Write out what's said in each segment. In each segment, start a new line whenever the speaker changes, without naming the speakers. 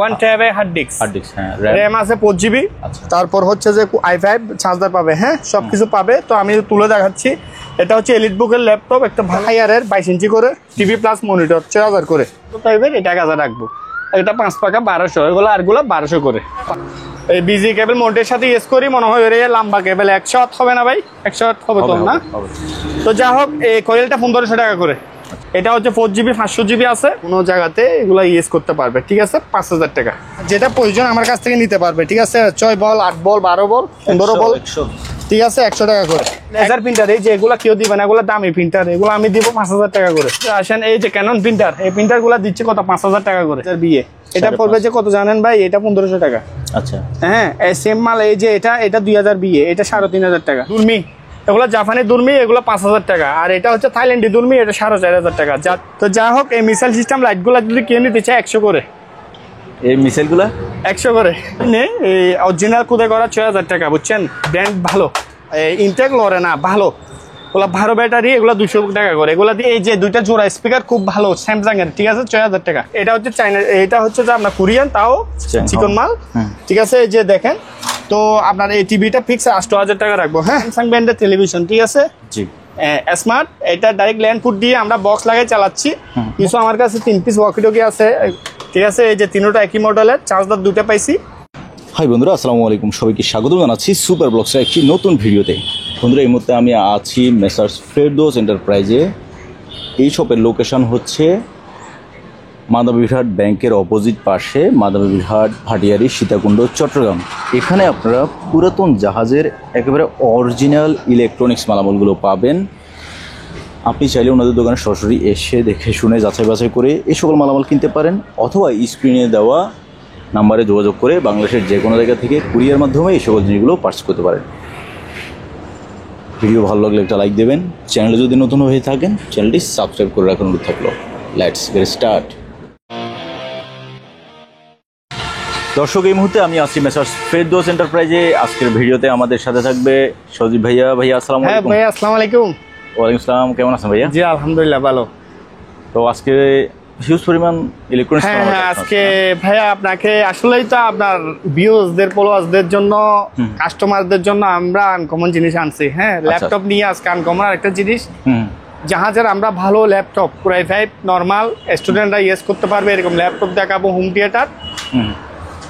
1 TB hard disk
হ্যাঁ,
RAM আছে 4GB। তারপর হচ্ছে যে i5 চার্জার পাবে, হ্যাঁ সবকিছু পাবে। তো আমি তুলে দেখাচ্ছি, এটা হচ্ছে এলিটবুকের ল্যাপটপ, একটা হায়ারের 22 ইঞ্চি করে টিভি প্লাস মনিটর 6000 করে টাইপের, এটা 1000 রাখবো। এটা 5 পাকা 1200, এগুলো আরগুলো 1200 করে। এই বিজি কেবল মোডের সাথে ইউজ করি, মনে হয় এর লম্বা কেবল 100 ওয়াট হবে না ভাই? 100 ওয়াট হবে তো না? তো যা হোক, এই কয়েলটা 1500 টাকা করে। এটা হচ্ছে 4GB 500GB আছে, কোনো জায়গাতে এগুলো ইউজ করতে পারবে, ঠিক আছে? 5000 টাকা। যেটা প্রয়োজন আমার কাছ থেকে নিতে পারবে, ঠিক আছে? 6 বল 8 বল 12 বল 15 বল, ঠিক আছে? 100 টাকা করে। লেজার প্রিন্টার, এই যে এগুলা কেউ দিবে না, এগুলো দামি প্রিন্টার, এগুলো আমি দিব 5000 টাকা করে। আসেন, এই যে ক্যানন প্রিন্টার, এই প্রিন্টার গুলা দিচ্ছে কত? 5000 টাকা করে। বিয়ে এটা পড়বে যে কত জানেন ভাই? এটা 1500 টাকা। আচ্ছা হ্যাঁ, সেম মাল। এই যে এটা 2000 বিয়ে, এটা 3500 টাকা। দুর্মি, এগুলো জাপানি দুর্মি, এগুলো 5000 টাকা। আর এটা হচ্ছে থাইল্যান্ডি দুর্মি, এটা 4500 টাকা। তো যা হোক, এই মিসাইল সিস্টেম লাইটগুলো যদি কেউ নিতে চায় 100 করে। এই মিসাইলগুলো 100 করে এই অরিজিনাল কুদে করা 6000 টাকা, বুঝছেন? ব্র্যান্ড ভালো, ইনটেক লরে না, ভালো। ওগুলো ভালো ব্যাটারি, এগুলো 200 টাকা করে। এগুলো দিয়ে এই যে দুইটা জোড়া স্পিকার খুব ভালো, স্যামসাং এর, ঠিক আছে? 6000 টাকা। এটা হচ্ছে চাইনা, এটা হচ্ছে যে আপনার কোরিয়ান, তাও চিকন মাল, ঠিক আছে? এই যে দেখেন, তো আপনার এই টিভিটা ফিক্স 8000 টাকা রাখবো, হ্যাঁ? স্যামসাং ব্র্যান্ডের টেলিভিশন, ঠিক আছে? জি, স্মার্ট। এটা ডাইরেক্ট ল্যান্ড ফুট দিয়ে আমরা বক্স লাগাই চালাচ্ছি। কিছু আমার কাছে 3 পিস ওয়াকিটকি আছে, ঠিক আছে? এই যে তিনটা একই মডেলের, চার্জার দুটো পাইছি।
হাই বন্ধুরা, আসসালামু আলাইকুম। সবাইকে স্বাগত জানাচ্ছি সুপার ব্লগসের একটি নতুন ভিডিওতে। বন্ধুরা, এই মুহূর্তে আমি আছি মেসার্স ফেরদৌস এন্টারপ্রাইজে। এই শপের লোকেশন হচ্ছে মাদাবীরহাট ব্যাংকের অপোজিট পাশে, মাদাবীরহাট ভাটিয়ারি সীতাকুণ্ড চট্টগ্রাম। এখানে আপনারা পুরাতন জাহাজের একেবারে অরিজিনাল ইলেকট্রনিক্স মালামালগুলো পাবেন। আপনি চাইলে ওনাদের দোকানে সরাসরি এসে দেখে শুনে যাচাই বাছাই করে এই সকল মালামাল কিনতে পারেন, অথবা স্ক্রিনে দেওয়া নাম্বারে যোগাযোগ করে বাংলাদেশের যে কোনো জায়গা থেকে কুরিয়ার মাধ্যমে এই সকল জিনিসগুলো পারচেজ করতে পারেন। ভিডিও ভালো লাগলে একটা লাইক দেবেন। চ্যানেলে যদি নতুন হয়ে থাকেন, চ্যানেলটি সাবস্ক্রাইব করে রাখার অনুরোধ থাকলো। Let's get start. দর্শক, এই মুহূর্তে আমি আছি মেসার্স ফেরদৌস এন্টারপ্রাইজে। আজকের ভিডিওতে আমাদের সাথে থাকবে সজীব ভাইয়া। ভাইয়া আসসালামু আলাইকুম।
ভাইয়া আসসালামু আলাইকুম।
ওয়ালাইকুম আসসালাম, কেমন আছেন ভাইয়া? জি
আলহামদুলিল্লাহ ভালো।
তো আজকে হিউজ পরিমাণ ইলেকট্রনিক্স,
হ্যাঁ আজকে ভাইয়া আপনাকে আসলেই তো আপনার ভিউয়ারদের ফলোয়ারদের জন্য, কাস্টমারদের জন্য আমরা আনকমন জিনিস আনছি। হ্যাঁ, ল্যাপটপ নিয়ে আজকে আনকমন আরেকটা জিনিস, জাহাজের আমরা ভালো ল্যাপটপ পুরাই 5 নরমাল স্টুডেন্টরা ইউজ করতে পারবে এরকম ল্যাপটপ দেখাবো, হোম থিয়েটার।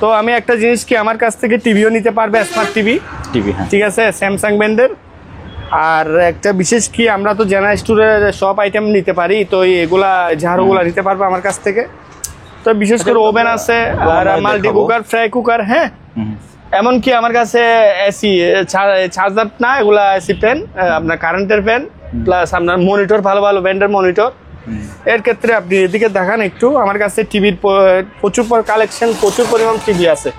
তো আমি একটা জিনিস কি, আমার কাছ থেকে টিভিও নিতে পারবে, স্মার্ট টিভি, ঠিক আছে? স্যামসাং ব্র্যান্ডের। আর একটা বিশেষ কি, আমরা তো জেনা স্টোরে সব আইটেম নিতে পারি, তো এগুলা ঝাড়ুগুলা নিতে পারবে আমার কাছ থেকে। তো বিশেষ করে ওভেন আছে, আর মাল্টি কুকার, ফ্রাই কুকার, হ্যাঁ। এমনকি আমার কাছে এসি চার্জার না, এগুলা এসি ফ্যান, আপনার কারেন্টের ফ্যান, প্লাস আপনার মনিটর, ভালো ভালো ব্র্যান্ডের মনিটর। এর ক্ষেত্রে আপনি এদিকে দেখান একটু, আমার কাছে টিভির প্রচুর কালেকশন, প্রচুর পরিমাণ টিভি আছে।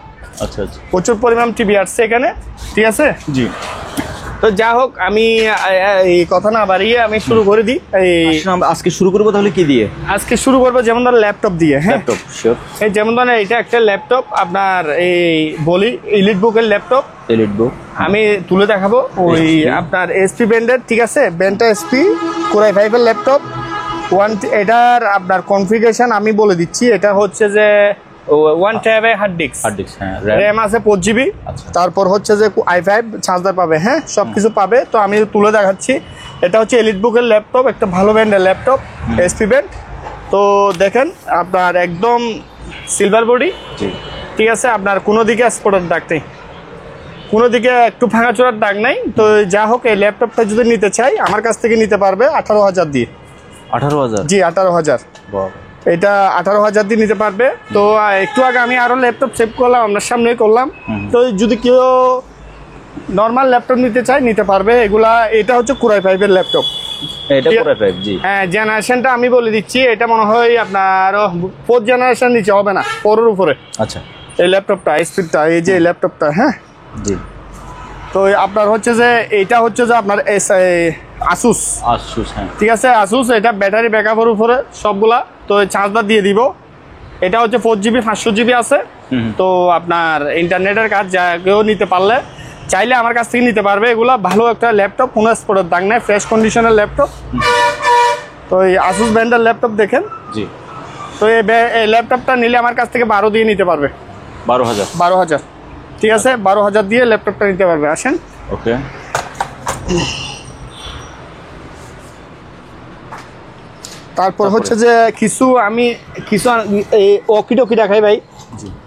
আচ্ছা আচ্ছা, প্রচুর পরিমাণ টিভি আসছে এখানে, ঠিক আছে? জি। তো যা হোক, আমি এই কথা না বাড়িয়ে আমি শুরু করে দিই।
আজকে শুরু করবো তাহলে কি দিয়ে?
আজকে শুরু করবো যেমন ধরেন ল্যাপটপ দিয়ে। হ্যাঁ, ল্যাপটপ শিওর। এই যেমন ধরেন এটা একটা ল্যাপটপ, আপনার এই বলি এলিটবুকের ল্যাপটপ, এলিটবুক আমি তুলে দেখাবো। ওই আপনার এসপি ব্র্যান্ডের, ঠিক আছে? ব্র্যান্ডটা এসপি কোরাই 5 এর ল্যাপটপ। এটার আপনার কনফিগারেশন আমি বলে দিচ্ছি। এটা হচ্ছে যে 1 TB হার্ড ডিস্ক, হ্যাঁ। RAM আছে 4GB। তারপর হচ্ছে যে i5 চার্জার পাবে, হ্যাঁ সবকিছু পাবে। তো আমি তুলে দেখাচ্ছি, এটা হচ্ছে এলিটবুকের ল্যাপটপ, একটা ভালো ব্র্যান্ডের ল্যাপটপ, এসপি ব্র্যান্ড। তো দেখেন, আপনার একদম সিলভার বডি, ঠিক আছে? আপনার কোনো দিকে স্পটের দাগ নেই, কোনো দিকে একটু ভাঙাচোরার দাগ নাই। তো যা হোক, এই ল্যাপটপটা যদি নিতে চাই আমার কাছ থেকে নিতে পারবে 18000 দিয়ে। 18000? জি 18000। এটা 18000 দিয়ে নিতে পারবে। তো একটু আগে আমি আরো ল্যাপটপ সেভ করলাম, আপনার সামনে করলাম। তো যদি কেউ নর্মাল ল্যাপটপ নিতে চায় নিতে পারবে এগুলা। এটা হচ্ছে কোরাই 5 এর ল্যাপটপ, এটা কোরাই 5। জি হ্যাঁ, জেনারেশনটা আমি বলে দিচ্ছি। এটা মনে হয় আপনার 4th জেনারেশন নিচে হবে না, 4 এর উপরে। আচ্ছা, এই ল্যাপটপটা স্পিডটা, এই যে ল্যাপটপটা, হ্যাঁ জি। তো আপনার হচ্ছে যে এটা হচ্ছে যে আপনার আসুস, হ্যাঁ ঠিক আছে, আসুস। এটা ব্যাটারি ব্যাকআপের উপরে সবগুলা। তো চার্জার দিয়ে দিব। এটা হচ্ছে 4GB 500GB আছে। তো আপনার ইন্টারনেটের কাজ যা কেউ নিতে পারলে চাইলে আমার কাছ থেকে নিতে পারবে। এগুলা ভালো একটা ল্যাপটপ, কোনো স্পটের দাগ নেই, ফ্রেশ কন্ডিশনের ল্যাপটপ। তো এই আসুস ব্র্যান্ডের ল্যাপটপ দেখেন, জি তো এই ল্যাপটপটা নিলে আমার কাছ থেকে 12 দিয়ে নিতে পারবে।
12,000।
12,000, ঠিক আছে, 12,000 দিয়ে ল্যাপটপটা নিতে পারবে। আসেন।
ওকে।
তারপর হচ্ছে যে কিছু এই ওয়াকি-টকি দেখাই ভাই।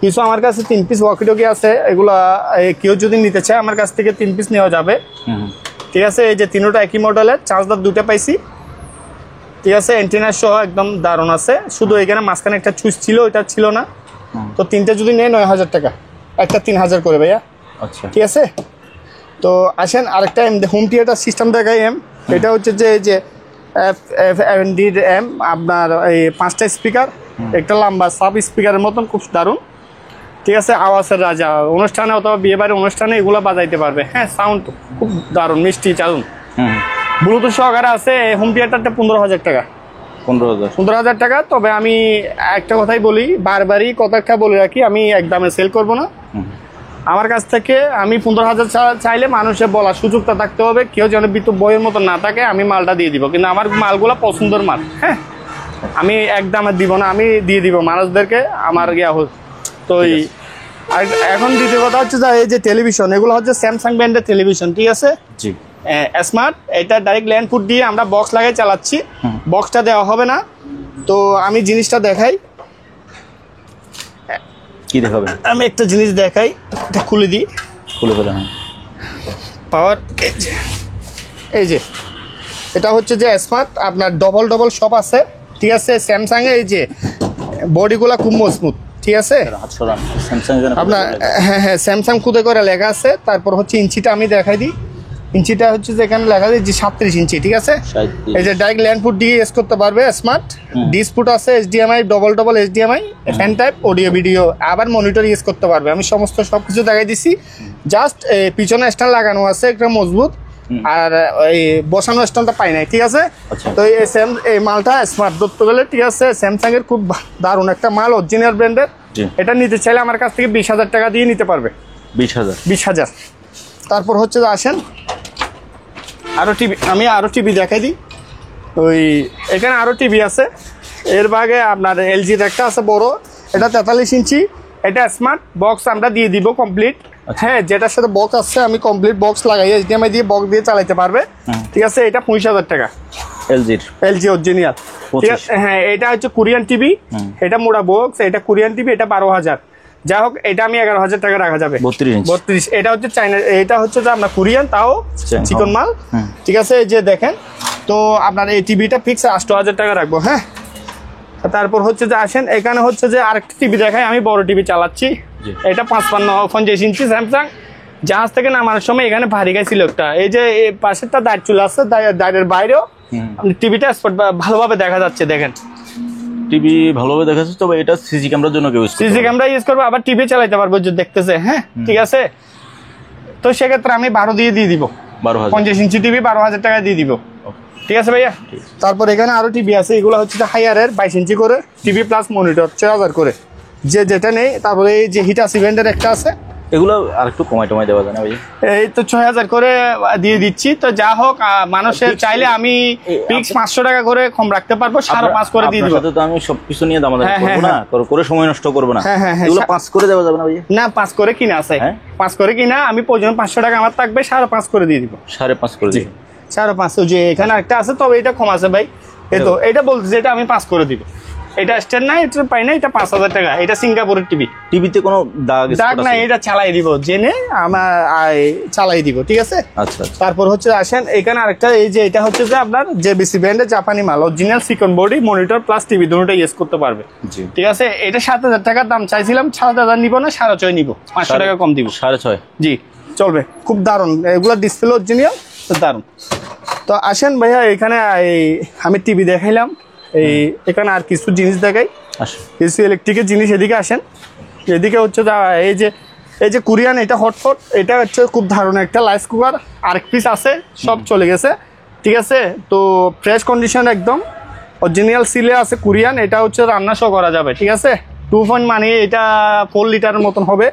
কিছু আমার কাছে 3 পিস ওয়াকি-টকি আছে, এগুলা কেউ যদি নিতে চায় আমার কাছ থেকে 3 পিস নেওয়া যাবে। ঠিক আছে, এই যে তিনটা একই মডেলের, চার্জার 2টা পাইছি। ঠিক আছে, অ্যান্টেনা সহ একদম দারুণ আছে, শুধু এখানে মাঝখানে একটা সুইচ ছিল, ওইটা ছিল না। তো 3টা যদি নেয় 9,000 টাকা, একটা 3,000 করে ভাইয়া।
আচ্ছা,
ঠিক আছে। তো আসেন আরেকটা হোম থিয়েটার সিস্টেম দেখাই। এটা হচ্ছে যে এই যে এম, আপনার এই 5টা স্পিকার, একটা লম্বা সাব স্পিকারের মতন, খুব দারুণ। ঠিক আছে, আওয়াজের রাজা, অনুষ্ঠানে অথবা বিয়ে বাড়ির অনুষ্ঠানে এগুলো বাজাইতে পারবে। হ্যাঁ, সাউন্ড খুব দারুণ, মিষ্টি চালুন। ব্লুটুথ সহকারে আছে। হোম থিয়েটারটা 15,000 টাকা। 15,000 টাকা। তবে আমি একটা কথাই বলি, বারবারই কথাটা বলে রাখি, আমি একদমে সেল করব না। আমার কাছ থেকে আমি 15,000 চাইলে মানুষের বলার সুযোগটা থাকতে হবে, কেউ যেন বিদ্যুৎ বইয়ের মতো না থাকে। আমি মালটা দিয়ে দিব, কিন্তু আমার মালগুলো পছন্দের মাল। হ্যাঁ, আমি একদমে দিব না, আমি দিয়ে দিব মানুষদেরকে আমার তো আর এখন দ্বিতীয় কথা হচ্ছে যে এই যে টেলিভিশন, এগুলো হচ্ছে স্যামসাং ব্র্যান্ডের টেলিভিশন। ঠিক আছে,
জি,
স্মার্ট। এটা ডাইরেক্ট ল্যান্ড ফুট দিয়ে আমরা বক্স লাগাই চালাচ্ছি, বক্সটা দেওয়া হবে না। তো আমি জিনিসটা দেখাই,
কি দেখাবেন?
আমি একটা জিনিস দেখাই, এটা খুলে দিই,
খুলে ফেলেন।
পাওয়ার এই যে এটা হচ্ছে যে স্মার্ট, আপনার ডবল সব আছে। ঠিক আছে, স্যামসাং এর এই যে বডিগুলা খুব মজবুত। ঠিক আছে, আপনার হ্যাঁ স্যামসাং খুদে করে লেখা আছে। তারপর হচ্ছে ইঞ্চিটা আমি দেখাই দিই, ইঞ্চিটা হচ্ছে যে এখানে লেখা আছে যে 37 ইঞ্চি। ঠিক আছে, এই যে ডাইরেক্ট ল্যান্ড ফুট দিয়ে ইউজ করতে পারবে স্মার্ট। ডিসপুট আছে, HDMI double HDMI, fan type, audio video, আবার মনিটর ইউজ করতে পারবে। আমি সব কিছু দেখাই দিছি। জাস্ট পিছনে স্ট্যান্ড লাগানো আছে একটা মজবুত, আর এই বসানো স্ট্যান্ডটা পাই নাই। ঠিক আছে, তো এই মালটা স্মার্ট ধরতে গেলে, ঠিক আছে, স্যামসাং এর খুব দারুণ একটা মাল, অরিজিনাল ব্র্যান্ডের। এটা নিতে চাইলে আমার কাছ থেকে 20,000 টাকা দিয়ে নিতে পারবে। 20,000। তারপর হচ্ছে যে আসেন আমি আরো টিভি দেখাই দিই। ওই এখানে আরো টিভি আছে, এর ভাগে আপনার LG-র একটা আছে বড়, এটা 43 ইঞ্চি। এটা স্মার্ট বক্স আমরা দিয়ে দিব কমপ্লিট। হ্যাঁ, যেটার সাথে বক্স আছে আমি কমপ্লিট বক্স লাগাই, HDMI দিয়ে বক্স দিয়ে চালাতে পারবে। ঠিক আছে, এটা 25,000 টাকা। LG original. ঠিক আছে, হ্যাঁ, এটা হচ্ছে কোরিয়ান টিভি, এটা মোড়া বক্স, এটা কোরিয়ান টিভি, এটা 12,000। যাই হোক, এটা আমি 11,000 টাকা রাখা যাবে। 32। এটা হচ্ছে চাইনা, এটা হচ্ছে যে আপনার কোরিয়ান, তাও চিকন মাল। ঠিক আছে, এই যে দেখেন, তো আপনার এই টিভিটা ফিক্স 8,000 টাকা রাখবো। হ্যাঁ, তারপর হচ্ছে যে আসেন এখানে হচ্ছে যে আরেকটা টিভি দেখাই। আমি বড় টিভি চালাচ্ছি, এটা 55 ইঞ্চি স্যামসাং। জাহাজ থেকে নামার সময় এখানে ভারী গাইছিল একটা, এই যে পাশেরটা দাঁড় চুলা আছে, দাঁড়ের বাইরেও টিভিটা ভালোভাবে দেখা যাচ্ছে। দেখেন,
টিভি ভালোভাবে দেখা যাচ্ছে। তবে এটা সিসি ক্যামেরার জন্য
সিসি ক্যামেরা ইউজ করবো, আবার টিভি চালাতে পারবো যে দেখতেছে। হ্যাঁ, ঠিক আছে, তো সেক্ষেত্রে আমি 12 দিয়ে দিব। 50 ইঞ্চি টিভি 12,000 টাকা দিয়ে দিব। ঠিক আছে ভাইয়া। তারপর এখানে আরো টিভি আছে, এগুলো হচ্ছে হায়ারের 22 ইঞ্চি করে টিভি প্লাস মনিটর, 6,000 করে, যেটা নেই। তারপরে এই যে হিটাচি ব্র্যান্ডের একটা আছে,
এগুলো আরেকটু কমাই দেওয়া যায় না ভাই?
এই তো 6,000 করে দিয়ে দিচ্ছি। তো যা হোক, মানুষের চাইলে আমি ফিক্স 500 টাকা করে কম রাখতে পারবো, 5.5 করে দিয়ে দিব।
তো আমি সবকিছু নিয়ে দামাদামি করব না, করে সময় নষ্ট করব না। এগুলো 5 করে দেওয়া যাবে না ভাই? না, 5 করে কিনা আছে, 5 করে কিনা, আমি প্রয়োজন 500 টাকা আমার থাকবে, 5.5 করে দিয়ে দিব। 5.5 করে দিই,
5.5। যে এখানে একটা আছে, তবে এটা কম আছে ভাই। এই তো এটা বলতেছে, এটা আমি 5 করে দিব। এটা স্ট্যান্ড নাই, এটা পাই না, এটা 5,000 টাকা। এটা সিঙ্গাপুরের টিভি,
টিভিতে কোনো দাগ
নাই, এটা চালাই দিব, জেনে আমার চালাই দিব। ঠিক আছে,
আচ্ছা।
তারপর হচ্ছে আসেন এখানে আরেকটা, এই যে এটা হচ্ছে যে আপনার JBC ব্র্যান্ডের জাপানি মাল, অরিজিনাল সিকন বডি, মনিটর প্লাস টিভি দুটোটা ইউজ করতে পারবে। ঠিক আছে, এটা 7,000 টাকার দাম চাইছিলাম, 7,000 নিব না, 6,500 নিব, 500 টাকা কম দিব। 6,500, জি চলবে, খুব দারুণ। এগুলো ডিসপ্লে অরিজিনাল, দারুণ। তো আসেন ভাইয়া, এখানে আমি টিভি দেখাইলাম, এখানে আর কিছু জিনিস দেখাই, কিছু ইলেকট্রিকের জিনিস। এদিকে আসেন, এদিকে হচ্ছে এই যে কোরিয়ান, এটা হটপট, এটা হচ্ছে খুব দারুণ একটা রাইস কুকার, আরেক পিস আছে, সব চলে গেছে। ঠিক আছে, তো ফ্রেশ কন্ডিশন একদম, অরিজিনাল সিলে আছে কোরিয়ান। এটা হচ্ছে রান্না সহ করা যাবে। ঠিক আছে, 2 পয়েন্ট মানে এটা 4 লিটারের মতন হবে।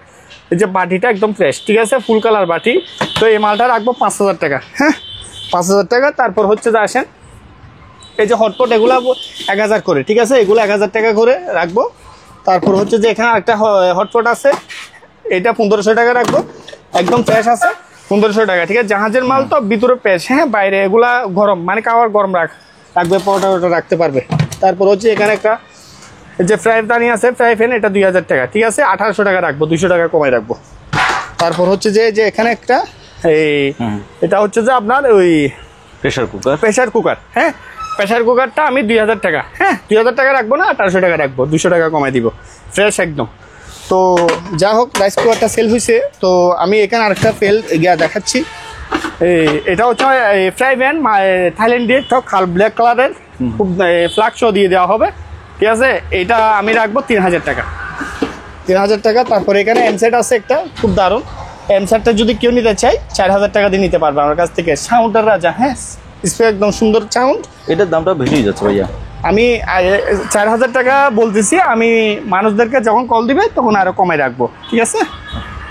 এই যে বাটিটা একদম ফ্রেশ। ঠিক আছে, ফুল কালার বাটি। তো এই মালটা রাখবো 5,000 টাকা। হ্যাঁ, 5,000 টাকা। তারপর হচ্ছে যে আসেন এই যে হটপট এগুলা 1000 করে, ঠিক আছে, এগুলো 1000 টাকা করে রাখবো। তারপর হচ্ছে যে এখানে একটা হটপট আছে, এটা 1500 টাকা রাখবো, একদম ফ্রেশ আছে 1500 টাকা, ঠিক আছে। জাহাজের মাল তো ভিতরে ফ্রেশ, হ্যাঁ, বাইরে এগুলা গরম, মানে খাওয়ার গরম রাখবে, পরোটা রাখতে পারবে। তারপর হচ্ছে এখানে একটা যে ফ্রাই প্যান আছে, ফ্রাই প্যান, এটা 2000 টাকা, ঠিক আছে, 1800 টাকা রাখবো, 200 টাকা কমাই রাখবো। তারপর হচ্ছে যে এখানে একটা এটা হচ্ছে যে আপনার ওই প্রেসার কুকার, হ্যাঁ, প্রেসার কুকারটা আমি 2000 টাকা, হ্যাঁ, 2000 টাকা রাখবো না, 1800 টাকা রাখবো, 200 টাকা কমাই দিব, ফ্রেশ একদম। তো যা হোক, রাইস কুকারটা সেল হয়েছে। তো আমি এখানে আরেকটা দেখাচ্ছি। এটা হচ্ছে ফ্রাই প্যান, থাইল্যান্ডের ব্ল্যাক কালারের, খুব ফ্লাক্সও দিয়ে দেওয়া হবে, ঠিক আছে। এটা আমি রাখবো 3000 টাকা, 3000 টাকা। তারপরে এখানে এমসেট আছে একটা, খুব দারুণ। এমসেটটা যদি কেউ নিতে চাই 4000 টাকা দিয়ে নিতে পারবে আমার কাছ থেকে। সাউন্ডের রাজা, হ্যাঁ, একদম সুন্দর সাউন্ড।
এটার দামটা বেশি যাচ্ছে ভাইয়া।
আমি 4000 টাকা বলতেছি, আমি মানুষদেরকে যখন কল দিবে তখন আরো কমাই রাখবো, ঠিক আছে।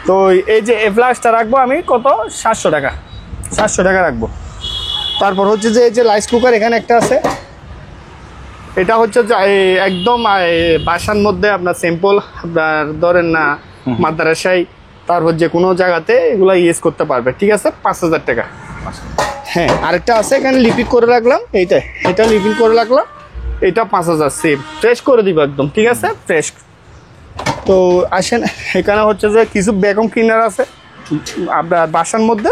তো এই যে ফ্লাশটা রাখবো আমি কত, 700 টাকা, 700 টাকা রাখবো। তারপর হচ্ছে যে এই যে রাইস কুকার এখানে একটা আছে, এটা হচ্ছে একদম বাসার মধ্যে আপনার সিম্পল, আপনার ধরেন না মাদ্রাসায়, তারপর যে কোনো জায়গাতে এগুলো ইউজ করতে পারবে, ঠিক আছে, 5000 টাকা। হ্যাঁ, আরেকটা আছে এখানে লিপিক করে রাখলাম, এটা লিপিক করে রাখলাম, এটা 5000, সেম ফ্রেশ করে দিব একদম, ঠিক আছে, ফ্রেশ। তো আসেন, এখানে হচ্ছে যে কিছু ভ্যাকুয়াম ক্লিনার আছে আপনার বাসার মধ্যে,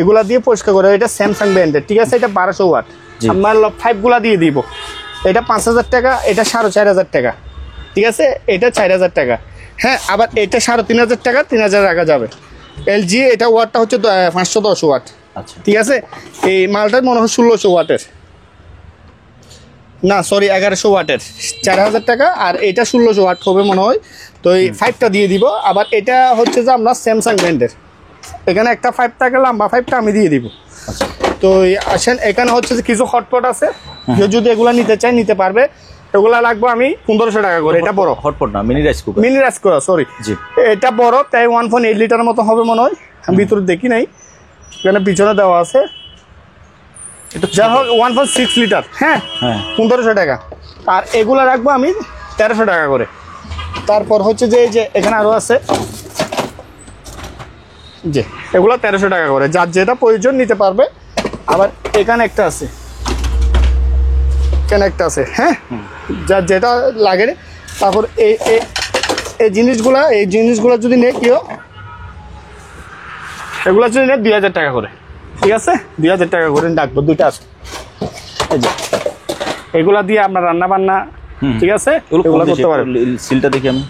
এগুলা দিয়ে পরিষ্কার করে, এটা স্যামসাং ব্র্যান্ডের, ঠিক আছে, এটা 1200 ওয়াট, আমার 5 গুলা দিয়ে দিব। এটা 5000 টাকা, এটা 4500 টাকা, ঠিক আছে, এটা 4000 টাকা। হ্যাঁ, আবার এটা 3500 টাকা, 3000 রাখা যাবে। এলজি, এটা ওয়াটটা হচ্ছে 510 ওয়াট,
আচ্ছা,
ঠিক আছে। এই মালটার মনে হয় 1600 ওয়াটের, না সরি 1100 ওয়াটের, 4000 টাকা। আর এটা 1600 ওয়াট হবে মনে হয়। তো এই 5টা দিয়ে দিব। আবার এটা হচ্ছে যে আপনার স্যামসাং ব্র্যান্ডের, এখানে একটা 5 টাকা লম্বা 5টা আমি দিয়ে দিব। তো আসেন, এখানে হচ্ছে যে কিছু হটপট আছে, কেউ যদি এগুলা নিতে চায় নিতে পারবে। এগুলা লাগবে আমি 1500 টাকা করে। এটা বড়
হটপট না, মিনি রাইস কুকার,
সরি, এটা বড়, তাই 1.8 লিটার মতো হবে মনে হয়, আমি ভিতরে দেখি নাই, এখানে পিছনে দেওয়া আছে। যা হোক 1.6 লিটার, হ্যাঁ, 1500 টাকা। আর এগুলা রাখবো আমি 1300 টাকা করে। তারপর হচ্ছে যে এই যে এখানে আরো আছে, যে এগুলো 1300 টাকা করে, যার যেটা প্রয়োজন নিতে পারবে। আবার এখানে একটা আছে, হ্যাঁ, যার যেটা লাগে। তারপর এই জিনিসগুলা যদি নেই কেউ, এগুলো যদি নেই 2000 টাকা করে, ঠিক আছে, 2000 টাকা করে ডাকবো। দুইটা আছে, এই যে এগুলা দিয়ে আপনার রান্না বান্না, ঠিক আছে, এগুলো করতে পারেন।
সিলটা দেখি আমি,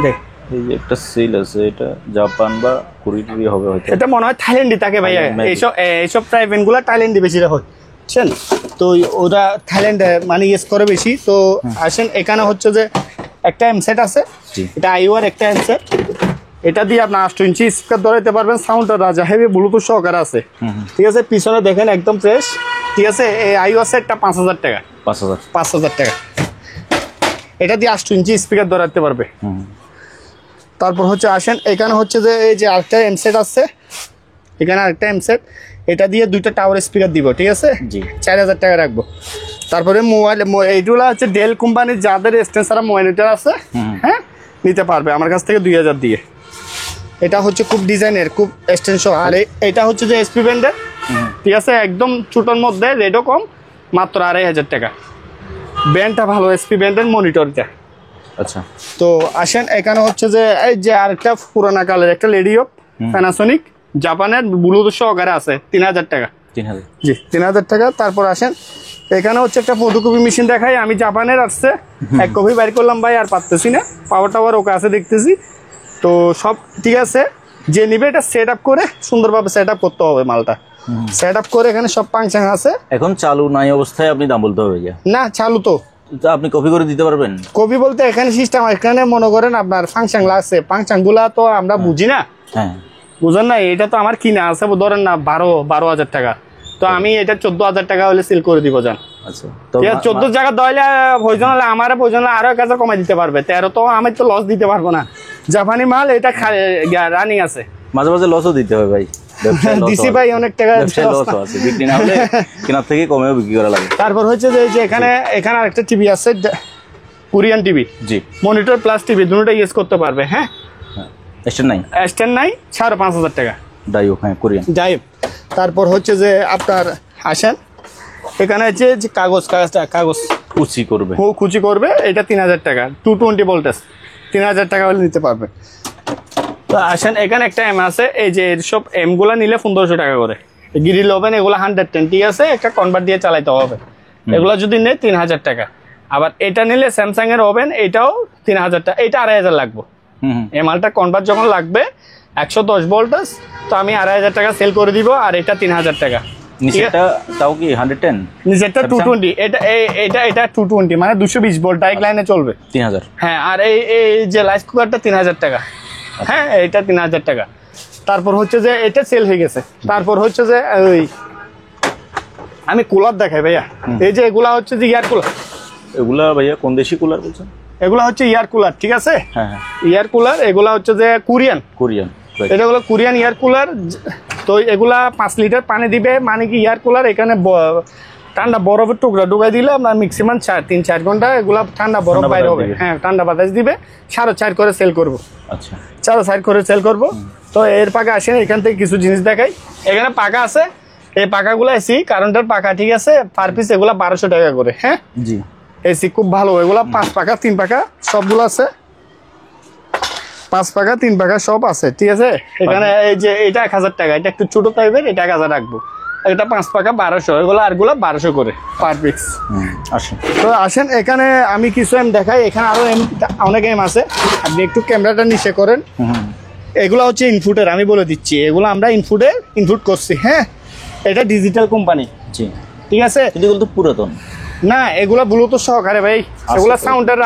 দেখ
এই যে একটা সিল আছে, এটা জাপান বা কোরিয়া হবে হয়তো,
এটা মনে হয় থাইল্যান্ডই থাকে ভাইয়া। এইসব ফ্রাই প্যানগুলো থাইল্যান্ডে বেশি হয়, বুঝছেন। তো ওরা থাইল্যান্ডে মানে ইউজ করে বেশি। তো আসেন, এখানে হচ্ছে যে একটা এমসেট আছে, এটা আইওয়ার একটা এমসেট, এটা দিয়ে আপনার 8 ইঞ্চি স্পিকার ধরাইতে পারবেন, সাউন্ডটা রাজা হেভি, ব্লুটুথ সহকারে আছে, ঠিক আছে। পিছনে দেখেন একদম ফ্রেশ, ঠিক আছে। এই আইওয়ার সেটটা 5000 টাকা, 5000 টাকা। এটা দিয়ে 8 ইঞ্চি স্পিকার ধরাইতে পারবে। তারপর হচ্ছে আসেন, এখানে হচ্ছে যে এই যে আরেকটা এমসেট আছে, এখানে আরেকটা এমসেট, এটা দিয়ে 2টা টাওয়ার স্পিকার দিব, ঠিক আছে, 4000 টাকা রাখবো। তারপরে মোবাইল, এইগুলো হচ্ছে ডেল কোম্পানির, যাদের এক্সটেনশন মনিটর আছে, হ্যাঁ, নিতে পারবে আমার কাছ থেকে 2000 দিয়ে। এটা হচ্ছে খুব ডিজাইনের, খুব এক্সটেনশন। আর এটা হচ্ছে যে এসপি ব্র্যান্ডের, ঠিক আছে, একদম ছোটোর মধ্যে, রেটও কম, মাত্র 2500 টাকা। ব্র্যান্ডটা ভালো, এসপি ব্র্যান্ডের মনিটরটা।
আচ্ছা,
তো আসেন, এখানে হচ্ছে যে এই যে আরেকটা পুরানা কালের একটা লেডিও প্যানাসোনিক, জাপানের, ব্লুটুথ সহকারে আছে, 3000 টাকা,
3000,
জি 3000 টাকা। তারপর আসেন, এখানে হচ্ছে একটা ফটোকপি মেশিন দেখাই, আমি জাপানের আসছে, 1 কপি বাইর করলাম ভাই, আর পারতেছি না, পাওয়ার টাওয়ার ওকে আছে দেখতেছি। তো সব ঠিক আছে, যে নিবে এটা সেট আপ করে সুন্দরভাবে সেট আপ করতে হবে মালটা, সেট আপ করে এখানে সব ফাংশন আছে।
এখন চালু নাই অবস্থায় আপনি দাম বলতে হবে
না, চালু তো,
আপনি কপি করে দিতে পারবেন।
কপি বলতে এখানে সিস্টেম, এখানে মনে করেন আপনার ফাংশন আছে, ফাংশন গুলা তো আমরা বুঝি না,
হ্যাঁ,
বুঝেন না। এটা তো আমার কিনা আছে ধরেন না 12,000 টাকা, তো আমি এটা 14,000 টাকা হলে সেল করে দিব জান।
আচ্ছা,
14 টাকা দইলে প্রয়োজন হলে আমার প্রয়োজন হলে আরো 1000 কমাই দিতে পারবে। 13 তো আমি তো লস দিতে পারবো না, জাপানি মাল, এটা রানিং আছে,
মাঝে মাঝে লসও দিতে হবে ভাই।
দিছি ভাই অনেক টাকা
ব্যবসায় লস আছে, বিক্রি না হলে কেনার থেকে কমেও বিক্রি করা লাগে।
তারপর হচ্ছে যে এই যে এখানে আরেকটা টিভি আছে, কোরিয়ান টিভি,
জি
মনিটর প্লাস টিভি দুটোটা ইউজ করতে পারবে। হ্যাঁ,
স্ট্যান্ড নাই,
স্ট্যান্ড নাই, 5,500 টাকা।
ডাইও, হ্যাঁ কোরিয়ান।
যাই, তারপর হচ্ছে যে আপনার আসেন এখানে হচ্ছে যে কাগজ
কুচি করবে,
কুচি করবে, এটা 3,000 টাকা, 220 ভোল্টেজ, 3,000 টাকা হলে নিতে পারবে। তো আসেন এখানে একটা এম আছে, এই যে সব এম গুলা নিলে 1500 টাকা করে। গ্রিল ওভেন এগুলো 110, ঠিক আছে, একটা কনভার্ট দিয়ে চালাইতে হবে। এগুলো যদি নেই 3,000 টাকা। আবার এটা নিলে স্যামসাং এর ওভেন, এটাও 3,000 টাকা, এটা 2,500 লাগবে। এই মালটা কনভার্ট যখন লাগবে 110 ভোল্টেজ, তো আমি 2,500 টাকা সেল করে দিব, আর এটা 3,000 টাকা।
নিচেরটা তাও কি 110,
নিচেরটা 220, এটা 220 মানে 220 ভোল্ট ডাইরেক্ট লাইনে চলবে,
3,000।
হ্যাঁ, আর এই যে রাইস কুকারটা 3,000 টাকা। হ্যাঁ, এটা 3,000 টাকা। তারপর হচ্ছে যে এটা সেল হয়ে গেছে। তারপর হচ্ছে যে ওই আমি কুলার দেখাই ভাইয়া, এই যে এগুলা হচ্ছে যে ইয়ার কুলার।
এগুলা ভাইয়া কোন দেশি কুলার বলছেন?
এগুলা হচ্ছে ইয়ার কুলার, ঠিক আছে,
হ্যাঁ হ্যাঁ,
ইয়ার কুলার। এগুলা হচ্ছে যে কোরিয়ান, এটা হলো কোরিয়ান ইয়ার কুলার। তো এগুলা 5 লিটার পানি দিবে, মানে কি ইয়ার কুলার, এখানে ঠান্ডা বরফের টুকরা ঢুকাই দিলে আমরা ম্যাক্সিমাম 3-4 ঘন্টা এগুলা ঠান্ডা বরফ বাইরে হবে। হ্যাঁ, ঠান্ডা বাতাস দিবে, 4.5 করে সেল করবো।
আচ্ছা,
4.5 করে সেল করবো। তো এর পাকা আসেন, এখান থেকে কিছু জিনিস দেখাই। এখানে পাকা আছে, এই পাকাগুলো এসি কারেন্টের পাকা, ঠিক আছে, পার পিস এগুলা 1200 টাকা করে। হ্যাঁ
জি,
এসি খুব ভালো, এগুলা 5 পাকা 3 পাকা সবগুলো আছে, 5 পাকা 3 পাকা সব আছে, ঠিক আছে। এখানে এই যে এটা 1000 টাকা, এটা একটু ছোট টাইপের, এটা 1000 রাখবো। এটা 5 পাকা 1200, এগুলো আরগুলো 1200 করে পার পিস।
আসেন
তো আসেন এখানে আমি কিছু এম দেখাই। এখানে আরো অনেক এম আছে, আপনি একটু ক্যামেরাটা নিচে করেন। এগুলো হচ্ছে ইনপুটের, আমি বলে দিচ্ছি, এগুলো আমরা ইনপুট করছি। হ্যাঁ, এটা ডিজিটাল কোম্পানি,
জি,
ঠিক আছে।
কিন্তু এগুলো তো পুরাতন
না, এগুলা ব্লুটুথ সহকারে ভাই, এগুলা সাউন্ডের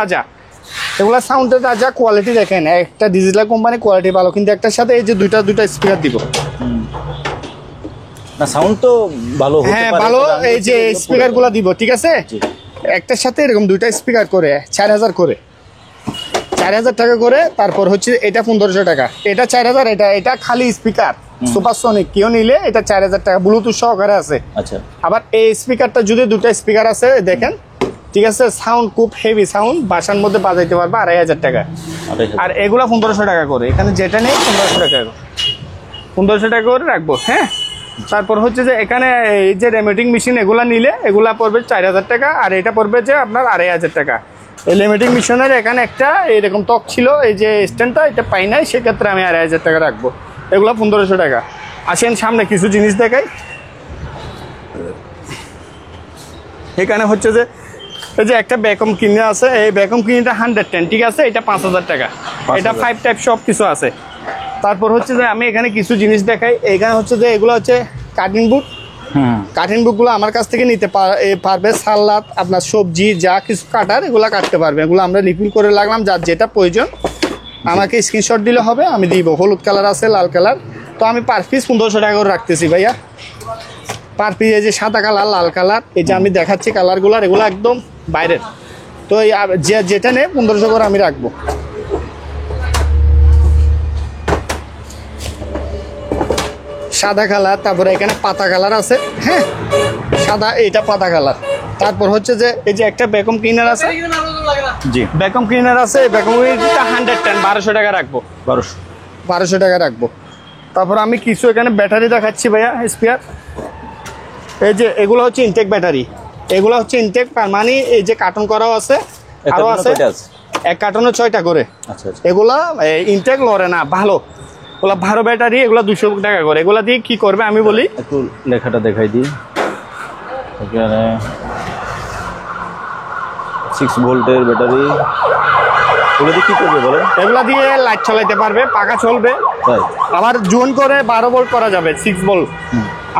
রাজা, কোয়ালিটি দেখেন। একটা ডিজিটাল কোম্পানি, কোয়ালিটি ভালো, কিন্তু একটার সাথে এই যে দুইটা স্পিকার দিব।
না, সাউন্ড তো ভালো হতে পারে।
হ্যাঁ, ভালো, এই যে স্পিকার গুলা দিব, ঠিক আছে। একটার সাথে এরকম দুইটা স্পিকার করে 4,000 করে, 4,000 টাকা করে। তারপর হচ্ছে এটা 1,500 টাকা, এটা 4,000, এটা খালি স্পিকার সুপারসনিক। কেউ নিলে এটা 4,000 টাকা, ব্লুটুথ সহকারে আছে।
আচ্ছা,
আবার এই স্পিকারটা যদি দুটা স্পিকার আছে দেখেন, ঠিক আছে, সাউন্ড খুব হেভি সাউন্ড, বাসার মধ্যে বাজাইতে পারবে 2,500 টাকা। আর এগুলা 1,500 টাকা করে, এখানে যেটা নেই 1,500 টাকা, 1,500 টাকা করে রাখবো। হ্যাঁ, তারপর হচ্ছে যে এখানে এই যে রেমিটিং মেশিন এগুলা নিলে এগুলা পড়বে 4,000 টাকা, আর এটা পড়বে যে আপনার 2,500 টাকা। এই রেমিটিং মেশিনের এখানে একটা এরকম ত্বক ছিল, এই যে স্ট্যান্ডটা, এটা পাই নাই, সেক্ষেত্রে আমি 2,500 টাকা রাখবো। এগুলা 1,500 টাকা। আসেন সামনে কিছু জিনিস দেখাই। এখানে হচ্ছে যে এই যে একটা ভ্যাকুম ক্লিনার আছে, এই ভ্যাকুম ক্লিনারটা 110, ঠিক আছে, এটা 5,000 টাকা। এটা 5 টাইপ সব কিছু আছে। তারপর হচ্ছে যে আমি এখানে কিছু জিনিস দেখাই। এখানে হচ্ছে যে এগুলো হচ্ছে কাটিং বুক। কাটিং বুকগুলো আমার কাছ থেকে নিতে পারবে। সালাদ, আপনার সবজি যা কিছু কাটার, এগুলো কাটতে পারবে। এগুলো আমরা রিফিল করে লাগলাম, যার যেটা প্রয়োজন আমাকে স্ক্রিনশট দিলে হবে, আমি দিব। হলুদ কালার আছে, লাল কালার। তো আমি পার পিস 1,500 টাকা করে রাখতেছি ভাইয়া, পার পিস। এই যে সাদা কালার, লাল কালার, এই যে আমি দেখাচ্ছি কালারগুলার, এগুলো একদম বাইরের। তো যেটা নেই 1,500 করে আমি রাখবো। সাদা কালার, তারপরে এখানে পাতা কালার আছে। হ্যাঁ, সাদা, এটা পাতা কালার। তারপর হচ্ছে যে এই যে একটা ভ্যাকুম ক্লিনার আছে,
জি,
ভ্যাকুম ক্লিনার আছে, ভ্যাকুম ক্লিনারটা 110, 1,200 টাকা রাখবো, 1,200 টাকা রাখবো। তারপর আমি কিছু এখানে ব্যাটারি দেখাচ্ছি ভাইয়া, স্পেয়ার। এই যে এগুলো হচ্ছে ইনটেক ব্যাটারি, এগুলো হচ্ছে ইনটেক, মানে এই যে কার্টন করাও আছে, আরো আছে। এক কার্টনে 6টা করে।
আচ্ছা,
এগুলা ইনটেক লড়ে না, ভালো, ওগুলা ভালো ব্যাটারি। এগুলা 200 টাকা করে। এগুলা দিয়ে কি করবে আমি বলি,
একটু লেখাটা দেখাই দিই। এখানে 6 ভোল্টের ব্যাটারি, এগুলো দিয়ে কি করবে বলেন?
এগুলা দিয়ে লাইট চালাইতে পারবে, পাখা চলবে।
তাই,
আবার জোন করে 12 ভোল্ট করা যাবে, 6 ভোল্ট।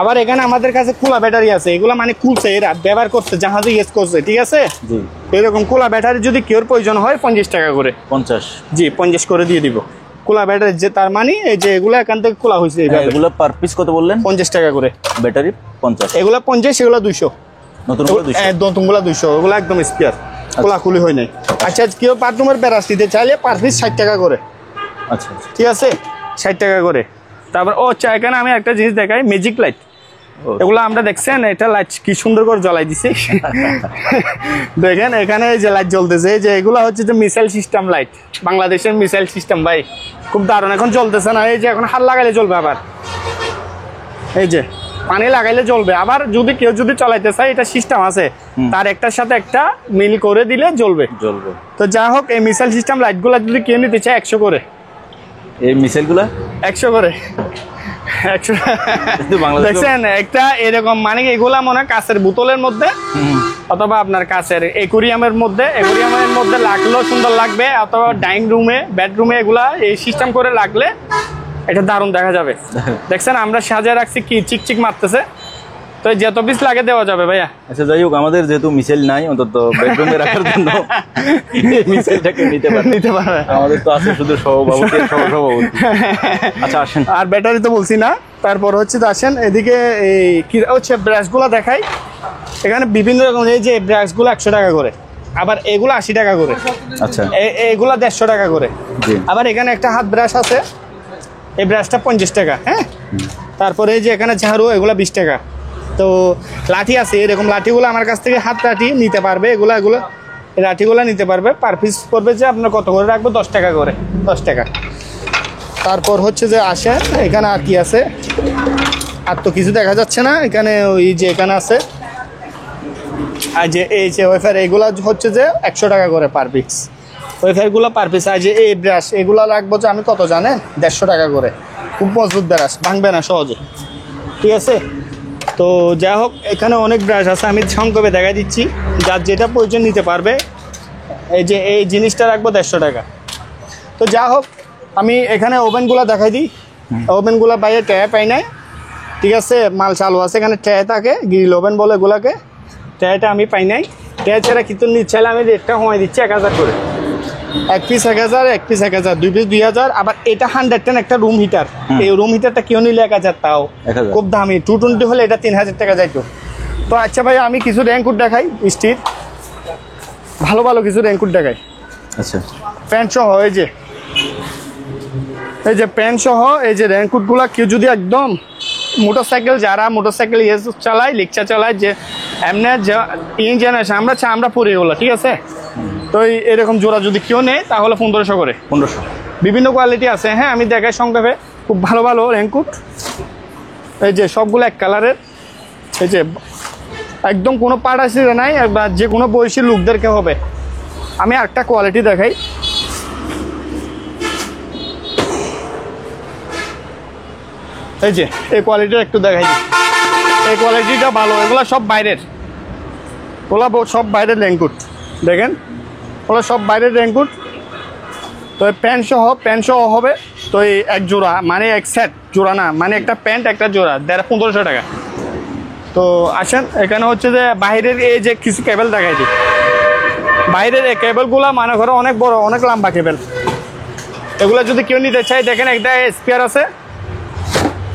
আবার এখানে আমাদের কাছে খোলা ব্যাটারি আছে, এগুলো মানে খুলছে, এরা ব্যবহার করছে, জাহাজে ইউজ করছে, ঠিক আছে। এরকম খোলা ব্যাটারি যদি কেউর প্রয়োজন হয় 50 টাকা করে।
50?
জি, 50 করে দিয়ে দিব। খোলা ব্যাটারি, যে তার মানে এই যে এগুলো এখান থেকে খোলা হয়েছে,
এগুলো পার পিস কত বললেন?
50 টাকা করে
ব্যাটারি। 50,
এগুলো 50, এগুলো 200।
নতুনগুলো 200?
নতুনগুলো 200, ওগুলো একদম স্পেয়ার, খোলাখুলি হয় নাই। আচ্ছা, কেউ বাথরুমের বেরাস দিতে চাইলে পার পিস 60 টাকা করে।
আচ্ছা,
ঠিক আছে, 60 টাকা করে। তারপর এখানে আমি একটা জিনিস দেখাই, ম্যাজিক লাইট। এগুলো আমরা দেখছেন, এটা লাইট কি সুন্দর করে জ্বলাই দিছি। দেখেন এখানে এই যে লাইট জ্বলতেছে, এই যে এগুলো হচ্ছে যে মিসাইল সিস্টেম লাইট, বাংলাদেশের মিসাইল সিস্টেম ভাই, খুব দারুণ। এখন জ্বলতেছে না, এই যে এখন হাত লাগাইলে জ্বলবে, আবার এই যে পানি লাগাইলে জ্বলবে। আবার যদি কেউ যদি চালাইতে চায়, এটা সিস্টেম আছে, তার একটার সাথে একটা মিল করে দিলে জ্বলবে। তো যা হোক, এই মিসাইল সিস্টেম লাইটগুলো যদি কেউ নিতে চায় 100 করে।
এই মিসাইলগুলো
100 করে, 100। দেখছেন একটা এরকম, মানে এগুলা মনে হয় কাঁচের বোতলের মধ্যে অথবা আপনার কাঁচের একুরিয়ামের মধ্যে লাগলেও সুন্দর লাগবে, অথবা ডাইনিং রুমে, বেডরুমে এগুলা এই সিস্টেম করে লাগলে এটা দারুণ দেখা যাবে। দেখছেন আমরা সাজিয়ে রাখছি, কি চিকচিক মারতেছে। তো যত পিস লাগে দেওয়া যাবে ভাইয়া।
আচ্ছা যাই হোক, আমাদের যেহেতু মিসাইল নাই, অন্তত বেডরুমে রাখার জন্য মিসাইলটাকে নিতে পারবে। আমাদের তো আছে শুধু সভাপতি। আচ্ছা আসেন।
আর ব্যাটারি তো বলছি না। তারপর হচ্ছে তো আসেন এদিকে, এই কি হচ্ছে ব্রাশগুলো দেখাই। এখানে বিভিন্ন রকম, এই যে ব্রাশগুলো 100 টাকা করে, আবার এগুলো 80 টাকা করে।
আচ্ছা,
এগুলা 150 টাকা করে। আবার এখানে একটা হাত ব্রাশ আছে, এই ব্রাশটা 50 টাকা। হ্যাঁ, তারপরে এই যে এখানে ঝাড়ু, এগুলা 20 টাকা। তো লাঠি আছে, এরকম লাঠিগুলো আমার কাছ থেকে হাত লাঠি নিতে পারবে, এগুলো এই লাঠিগুলো নিতে পারবে। পার পিস পড়বে যে আপনার কত করে রাখবো, 10 টাকা করে, 10 টাকা। তারপর হচ্ছে যে আসে এখানে আর কি আছে, আর তো কিছু দেখা যাচ্ছে না এখানে। ওই যে এখানে আছে, আর যে এই যে ওয়েফার, এগুলা হচ্ছে যে 100 টাকা করে পার পিস। ওয়েফারগুলো per piece. আর যে এই ব্রাশ, এগুলো রাখবো যে আমি কত জানেন, 150 টাকা করে। খুব মজবুত ব্রাশ, ভাঙবে না সহজে, ঠিক আছে। তো যা হোক, এখানে অনেক ব্রাশ আছে, আমি সংক্ষেপে দেখা দিচ্ছি, যার যেটা প্রয়োজন নিতে পারবে। এই যে এই জিনিসটা রাখবো 150 টাকা। তো যা হোক, আমি এখানে ওভেনগুলো দেখাই দিই। ওভেনগুলো বাইরে ট্যাপ পাই নাই, ঠিক আছে, মাল চালু আছে। এখানে ট্যাপ থাকে, গ্রিল ওভেন বলে এগুলাকে। ট্যাপটা আমি পাই নাই, ট্যাপ ছাড়া কিন্তু নিচ্ছাইলে আমি রেটটা কমাই দিচ্ছি 1000 করে। 1 পিস 1000, 1 পিস 1000, 2 পিস 2000। আবার এটা 110 একটা রুম হিটার। এই রুম হিটারটা কেউ নিলে 1000, তাও খুব দামি। 220 হলে এটা 3000 টাকা যাইতো। তো আচ্ছা ভাই, আমি কিছু র্যাঙ্কুট দেখাই, স্টিল ভালো ভালো কিছু র্যাঙ্কুট দেখাই।
আচ্ছা,
প্যান্ট সহ, এই যে প্যান্ট সহ এই যে র্যাঙ্কুটগুলো, কেউ যদি একদম মোটরসাইকেল, যারা মোটরসাইকেল চালায়, রিক্সা চালায়, যে এমনি ইন জেনারেশন, আমরা পরি এগুলো, ঠিক আছে। তো এরকম জোড়া যদি কেউ নেয় তাহলে 1500 করে।
1500।
বিভিন্ন কোয়ালিটি আছে। হ্যাঁ, আমি দেখাই সংক্ষেপে, খুব ভালো ভালো র্যাঙ্কুট। এই যে সবগুলো এক কালারের, এই যে একদম কোনো পার্টাসি নাই, বা যে কোনো বয়সী লোকদেরকে হবে। আমি একটা কোয়ালিটি দেখাই, এই যে এই কোয়ালিটিটা একটু দেখাই দিই। এই কোয়ালিটিটা ভালো, এগুলো সব বাইরের, সব বাইরের র্যাঙ্কুট। দেখেন, ওগুলো সব বাইরের র্যাঙ্কুট। তো প্যান্ট সহ হবে। তো এই এক জোড়া, মানে এক সেট জোড়া না, মানে একটা প্যান্ট একটা জোড়া 1500 টাকা। তো আসেন, এখানে হচ্ছে যে বাইরের এই যে কিছু কেবল দেখাই দিই। বাইরের এই কেবলগুলো মানে ঘরে অনেক বড়, অনেক লম্বা কেবল। এগুলো যদি কেউ নিতে চায়, দেখেন একটা স্পেয়ার আছে।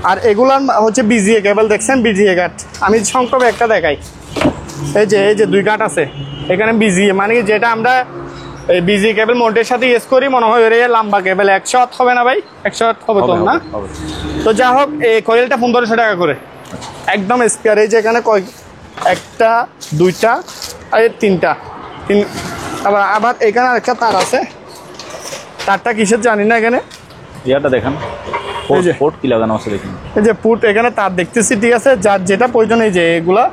আর এগুলার হচ্ছে বিজিএ কেবল, দেখছেন বিজিএ কাঠ। আমি সংক্ষেপে একটা দেখাই, এই যে 2 কাঠ আছে এখানে বিজিএ, মানে যেটা আমরা এই বিজিএ কেবল মোল্ডের সাথে ইউজ করি, মনে হয় এর লম্বা কেবল। 100 ওয়াট হবে না ভাই? 100 ওয়াট হবে তো না? তো যা হোক, এই কয়েলটা 1500 টাকা করে, একদম স্পেয়ার। এই যে এখানে একটা, 2টা আর 3টা। আবার এখানে আরেকটা তার আছে, তারটা কিসের জানি না। এখানে
ইয়াটা দেখেন, পোর্ট কি লাগানো আছে দেখুন।
এই যে পুট, এখানে তার দেখতেছি, ঠিক আছে। যার যেটা প্রয়োজন, এই যে এগুলা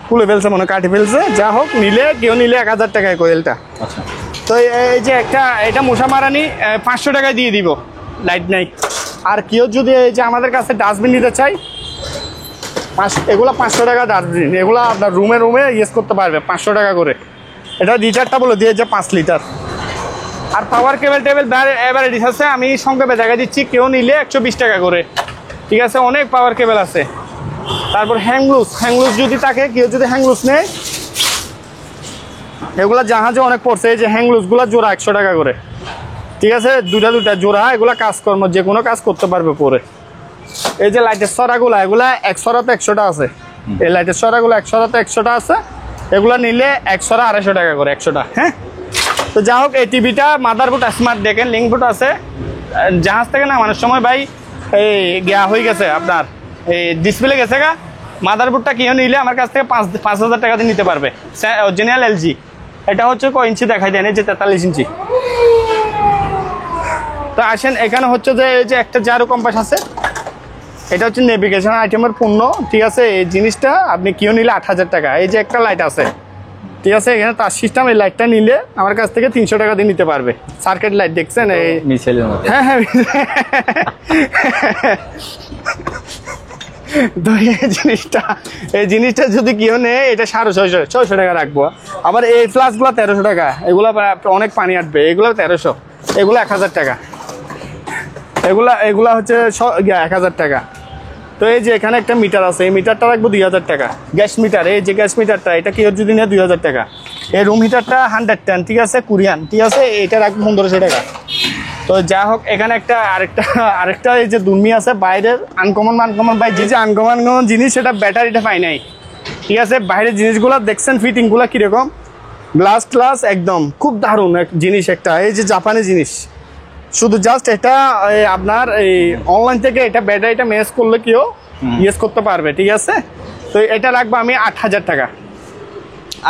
খুলে ফেলছে, মনে কাটি ফেলছে। যা হোক, কেউ নিলে 1000 টাকায় কোয়েলটা।
আচ্ছা,
তো এই যে এটা মশা মারানি 500 টাকায় দিয়ে দিব, লাইট নাই। আর কেউ যদি এই যে আমাদের কাছে ডাস্টবিন নিতে চাই, এগুলো 500 টাকা ডাস্টবিন। এগুলো আপনার রুমে ইউজ করতে পারবে 500 টাকা করে। এটা লিটারটা বলে দিয়ে যে 5 লিটার। আর পাওয়ার কেবল এভারেজ আছে, আমি সংক্ষেপে দেখা দিচ্ছি। কেউ নিলে 120 টাকা করে, ঠিক আছে। অনেক পাওয়ার কেবল আছে। তারপর হ্যাংলুস যদি থাকে, কেউ যদি হ্যাংলুস নেয়, এগুলা জাহাজে অনেক পড়ছে। এই যে হ্যাংলুসগুলো জোড়া 100 টাকা করে, ঠিক আছে। দুটা জোড়া, এগুলা কাজকর্ম যে কোনো কাজ করতে পারবে পরে। এই যে লাইটের সরাগুলা, এগুলা 100টাতে 100টা আছে। এই লাইটের সরাগুলো 100টাতে 100টা আছে। এগুলা নিলে 100টা 250 টাকা করে, 100টা। হ্যাঁ, তো যা হোক, এই টিভিটা মাদারবোর্ড স্মার্ট, দেখেন লিঙ্কবোর্ড আছে। জাহাজ থেকে নামানোর সময় ভাই এই গিয়া হয়ে গেছে আপনার এই ডিসপ্লে গেছে গা, মাদারবোর্ডটা কিনে নিলে আমার কাছ থেকে 5,000 টাকা দিয়ে নিতে পারবে। Original LG. এটা হচ্ছে কয় ইঞ্চি দেখাই দেন, এই যে 43 ইঞ্চি। তো আসেন এখানে হচ্ছে যে এই যে একটা জারু কম্পাস আছে, এটা হচ্ছে নেভিগেশন আইটেমের পণ্য, ঠিক আছে। এই জিনিসটা আপনি কিনে নিলে 8,000 টাকা। এই যে একটা লাইট আছে, ঠিক আছে, এখানে তার সিস্টেম, এই লাইটটা নিলে আমার কাছ থেকে 300 টাকা দিয়ে নিতে পারবে। সার্কিট লাইট দেখছেন এই
মিসাইলের মতো।
হ্যাঁ হ্যাঁ। তো এই জিনিসটা যদি কেউ নেয় এটা 650 টাকা রাখবো। আবার এই ফ্লাসগুলো 1300 টাকা, এগুলো অনেক পানি আটবে, এগুলো 1300, এগুলো 1000 টাকা, এগুলা হচ্ছে 1000 টাকা। তো এই যে এখানে একটা মিটার আছে, এই মিটারটা রাখবো 2000 টাকা। গ্যাস মিটার, এই যে গ্যাস মিটারটা, এটা কেউ যদি নেয় 2000 টাকা। এই রুম হিটারটা 110, ঠিক আছে, কোরিয়ান, ঠিক আছে, এটা রাখবো 1500 টাকা। তো যা হোক, এখানে আরেকটা এই যে দুর্মি আছে বাইরের আনকমন ভাই, যে আনকমন জিনিস, সেটা ব্যাটারিটা পাই নাই, ঠিক আছে। বাইরের জিনিসগুলো দেখছেন ফিটিংগুলো কিরকম, গ্লাস একদম খুব দারুণ এক জিনিস একটা, এই যে জাপানি জিনিস। শুধু জাস্ট এটা আপনার এই অনলাইন থেকে এটা ব্যাটারিটা ম্যানেজ করলে কেউ ইউজ করতে পারবে, ঠিক আছে। তো এটা রাখবো আমি 8,000 টাকা।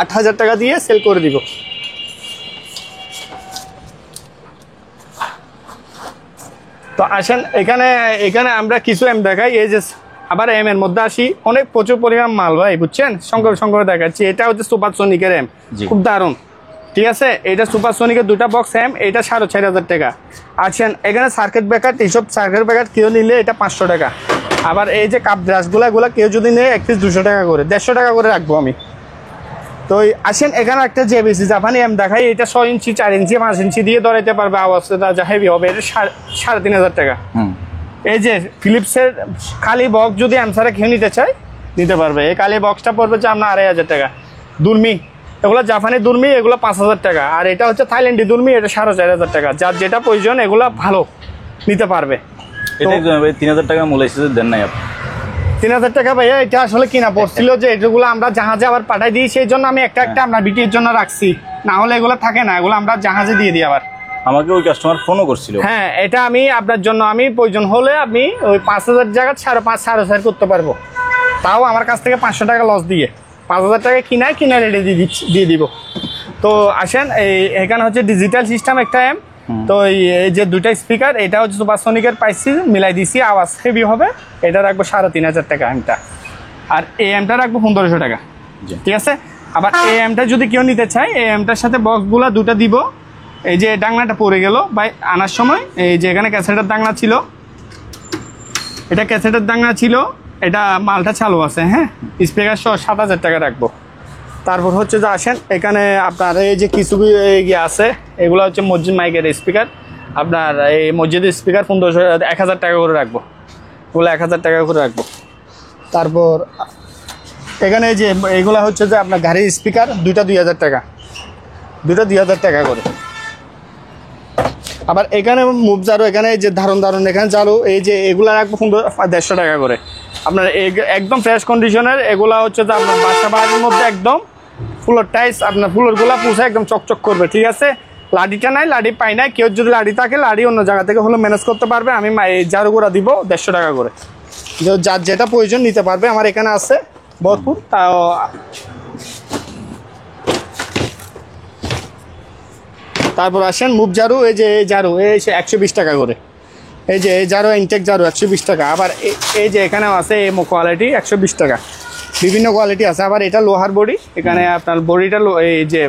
8,000 টাকা দিয়ে সেল করে দিব। তো আসেন এখানে আমরা কিছু এম দেখাই। এই যে আবার এম এর মধ্যে আসি, অনেক প্রচুর পরিমাণ মাল ভাই, বুঝছেন, শঙ্কর দেখাচ্ছি। এটা হচ্ছে সুপারসনিকের এম, খুব দারুণ, ঠিক আছে। এটা সুপারসনিকের 2টা বক্স এম, এটা 4,500 টাকা। আসেন এখানে সার্কিট ব্রেকার, এইসব সার্কিট ব্রেকার কেউ নিলে এটা 500 টাকা। আবার এই যে কাপ ব্রাশগুলো, এগুলো কেউ যদি নেয় 1 পিস 200 টাকা করে, 150 টাকা করে রাখবো আমি। তো আসেন এখানে একটা জেবিসি জাপানি এম দেখাই, এটা 6 ইঞ্চি, 4 ইঞ্চি, 5 ইঞ্চি দিয়ে ধরাইতে পারবে, আওয়াজটা যা হেভি হবে। এটা 3,500 টাকা। এই যে ফিলিপসের খালি বক্স যদি অ্যামসারে খেয়ে নিতে চাই নিতে পারবে। এই খালি বক্সটা পড়বে যে আপনার 2,500 টাকা। দুর্মি, এগুলো জাপানি দুর্মি, এগুলো 5,000 টাকা। আর এটা হচ্ছে থাইল্যান্ডি দুর্মি, এটা 4,500 টাকা। যার যেটা প্রয়োজন এগুলো ভালো নিতে পারবে।
3,000 টাকা মূল্য এসেছে, দেন নাই আপনি?
3,000 টাকা ভাইয়া, এটা আসলে কিনা পড়ছিল যে এগুলো আমরা জাহাজে আবার পাঠাই দিই, সেই জন্য আমি একটা আমরা বিটির জন্য রাখছি, না হলে এগুলো থাকে না, এগুলো আমরা জাহাজে দিয়ে দিই। আবার
আমাকে ওই কাস্টমার ফোনও করছিল।
হ্যাঁ, এটা আমি আপনার জন্য, আমি প্রয়োজন হলে আপনি ওই 5,000 জায়গা 5,500 করতে পারবো, তাও আমার কাছ থেকে 500 টাকা লস দিয়ে 5,000 টাকা কিনা রেটে দিয়ে দিব। তো আসেন এখানে হচ্ছে ডিজিটাল সিস্টেম একটা এম। তো এই যে 2টা স্পিকার, এটা হচ্ছে সুপারসনিকের পাইছি, মিলাই দিছি, আওয়াজ হেভি হবে। এটা রাখবো 3,500 টাকা এমটা। আর এই এমটা রাখবো 1,500 টাকা, ঠিক আছে। আবার এই এমটা যদি কেউ নিতে চায়, এই এমটার সাথে বক্সগুলা 2টা দিব। এই যে ডাংনাটা পড়ে গেল ভাই আনার সময়, এই যে এখানে ক্যাসেটের ডাংনা ছিল, এটা ক্যাসেটের ডাংনা ছিল, এটা মালটা চালু আছে। হ্যাঁ, স্পিকার সহ 7,000 টাকা রাখবো। তারপর হচ্ছে যে আসেন এখানে আপনার এই যে কিছু ইয়ে আছে, এগুলো হচ্ছে মসজিদ মাইকের স্পিকার। আপনার এই মসজিদের স্পিকার 1,000 টাকা করে রাখবো, ওগুলো 1,000 টাকা করে রাখবো। তারপর এখানে যে এইগুলো হচ্ছে যে আপনার গাড়ির স্পিকার, 2টা 2,000 টাকা, 2টা 2,000 টাকা করে। আবার এখানে মুভ জারু, এখানে এই যে ধারণ এখানে জারু, এই যে এগুলো রাখবো 150 টাকা করে। আপনার একদম ফ্রেশ কন্ডিশনের, এগুলা হচ্ছে যে আপনার বাসা বাড়ির মধ্যে একদম ফুলের টাইস, আপনার ফুলেরগুলা পুষে একদম চকচক করবে, ঠিক আছে। লাডিটা নাই, লাডি পাই নাই, কেউ যদি লাডি থাকে লাডি অন্য জায়গা থেকে হলে ম্যানেজ করতে পারবে। আমি এই জারুগুলা দিব 150 টাকা করে, যার যেটা প্রয়োজন নিতে পারবে। আমার এখানে আছে ভরপুর। তাও তারপর আসেন মুভ জারু, এই যে এই জারু, এই 120 টাকা করে। এই যে এই জারু, ইনটেক জারু 120 টাকা। আবার এই যে এখানেও আছে এমো কোয়ালিটি 120 টাকা, বিভিন্ন কোয়ালিটি আছে। আবার এটা লোহার বডি, এখানে আপনার বডিটা এই যে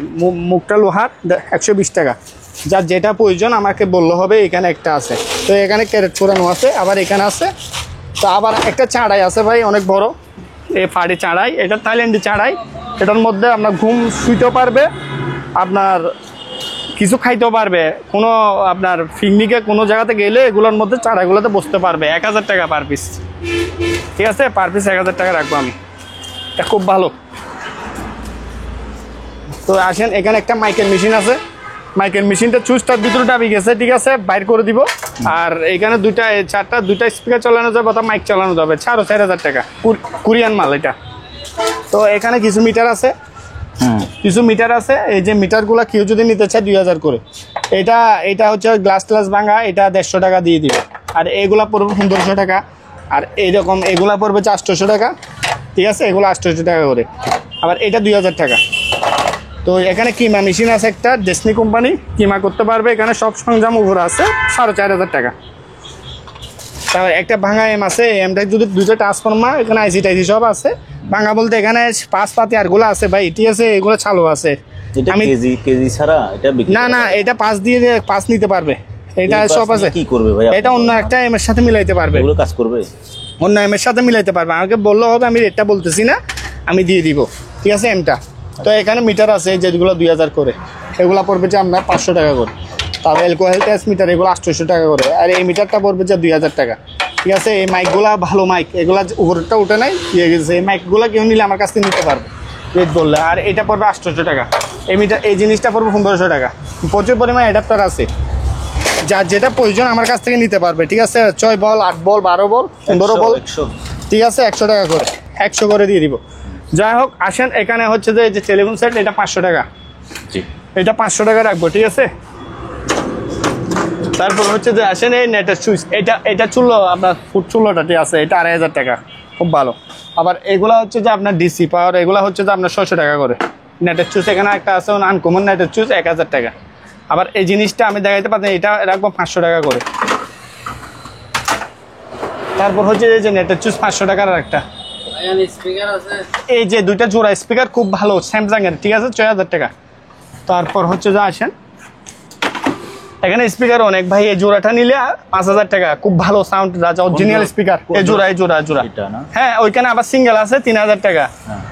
মুখটা লোহার, 120 টাকা। যার যেটা প্রয়োজন আমাকে বললে হবে। এখানে একটা আছে, তো এখানে ক্যারেট পোড়ানো আছে। আবার এখানে আছে, তো আবার একটা চাড়াই আছে ভাই, অনেক বড়, এই ফাড়ি চাড়াই, এটা থাইল্যান্ডি চাড়াই। এটার মধ্যে আপনার ঘুম শুইতেও পারবে, আপনার কিছু খাইতেও পারবে। কোনো আপনার পিকনিকে কোনো জায়গাতে গেলে এগুলোর মধ্যে চারাগুলোতে বসতে পারবে। 1,000 টাকা পার পিস, ঠিক আছে, পার পিস 1,000 টাকা রাখবো আমি, এটা খুব ভালো। তো আসেন এখানে একটা মাইকের মেশিন আছে, মাইকের মেশিনটা চুজটার ভিতরে ডাবি গেছে, ঠিক আছে, বাইর করে দিব। আর এখানে 2টা স্পিকার চালানো যাবে, অথবা মাইক চালানো যাবে, 4,500 টাকা, কোরিয়ান মাল এটা। তো এখানে কিছু মিটার আছে, কিছু মিটার আছে, এই যে মিটারগুলো কেউ যদি নিতে চায় 2000 করে। এটা হচ্ছে গ্লাস ট্লাস ভাঙা, এটা 150 টাকা দিয়ে দিবে। আর এগুলা পড়বে 1500 টাকা। আর এইরকম এগুলা পড়বে 800 টাকা, ঠিক আছে, এগুলো 800 টাকা করে। আবার এটা 2000 টাকা। তো এখানে কিমা মেশিন আছে একটা, ডেসনি কোম্পানি, কিমা করতে পারবে। এখানে সব সরঞ্জাম উপরে আছে 4500 টাকা। তারপর একটা ভাঙা এম আছে, এমটা যদি 2টা ট্রান্সফর্মার, এখানে আইসি টাইসি সব আছে। ভাঙা বলতে এখানে 5 পাতি আরগুলো আছে ভাই, ঠিক আছে, এগুলো চালু আছে।
আমি কেজি ছাড়া এটা
না এটা 5 দিয়ে 5 নিতে পারবে, এটা সব আছে।
কি করবে ভাই?
এটা অন্য একটা এম এর সাথে মিলাইতে পারবে,
এগুলো কাজ করবে
অন্য এম এর সাথে মিলাইতে পারবে। আমাকে বললে হবে, আমি রেটটা বলতেছি না, আমি দিয়ে দিব, ঠিক আছে, এমটা। তো এখানে মিটার আছে যেগুলো 2000 করে, এগুলো পড়বে যে আপনার 500 টাকা করে। তারপর অ্যালকোহল টেস্ট মিটার, এগুলো 800 টাকা করে। আর এই মিটারটা পড়বে যে 2000 টাকা, ঠিক আছে। এই মাইকগুলা ভালো মাইক, এগুলা উপরটা উঠে নাই, ইয়ে গেছে। এই মাইকগুলো কেউ নিলে আমার কাছ থেকে নিতে পারবে রেট বললে। আর এটা পড়বে 800 টাকা। এই মিটার, এই জিনিসটা পড়বে 1500 টাকা। প্রচুর পরিমাণ অ্যাডাপ্টার আছে, যার যেটা প্রয়োজন আমার কাছ থেকে নিতে পারবে, ঠিক আছে। 6 বল, 8 বল, 12 বল, 15 বল, ঠিক আছে, 100 টাকা করে, 100 করে দিয়ে দিব। যাই হোক, আসেন এখানে হচ্ছে যে এই যে টেলিফোন সেট, এটা 500 টাকা। এটা 500 টাকা রাখবো, ঠিক আছে। তারপর হচ্ছে যে আসেন এই নেটের সুইচ, এটা চুল্লো, আপনার ফুট চুল্লোটাতে আছে, এটা 2500 টাকা, খুব ভালো। আবার এগুলা হচ্ছে যে আপনার ডিসি পাওয়ার, এগুলা হচ্ছে যে আপনার 600 টাকা করে। নেটের সুইচ এখানে একটা আছে আনকমন নেটের সুইচ, 1000 টাকা। আবার এই জিনিসটা আমি দেখাইতে পারি, এটা রাখবো 500 টাকা করে। তারপর হচ্ছে যে নেটের সুইচ 500 টাকার একটা। এই যে 2টা জোড়া স্পিকার, খুব ভালো, স্যামসাং এর, ঠিক আছে, 6000 টাকা। তারপর হচ্ছে যে আসেন এখানে স্পিকার অনেক ভাই, এই জোড়াটা নিলে 5000 টাকা, খুব ভালো সাউন্ড, রাজা অরিজিনাল স্পিকার। এই জোড়া হ্যাঁ, ওইখানে আবার সিঙ্গেল আছে 3000 টাকা।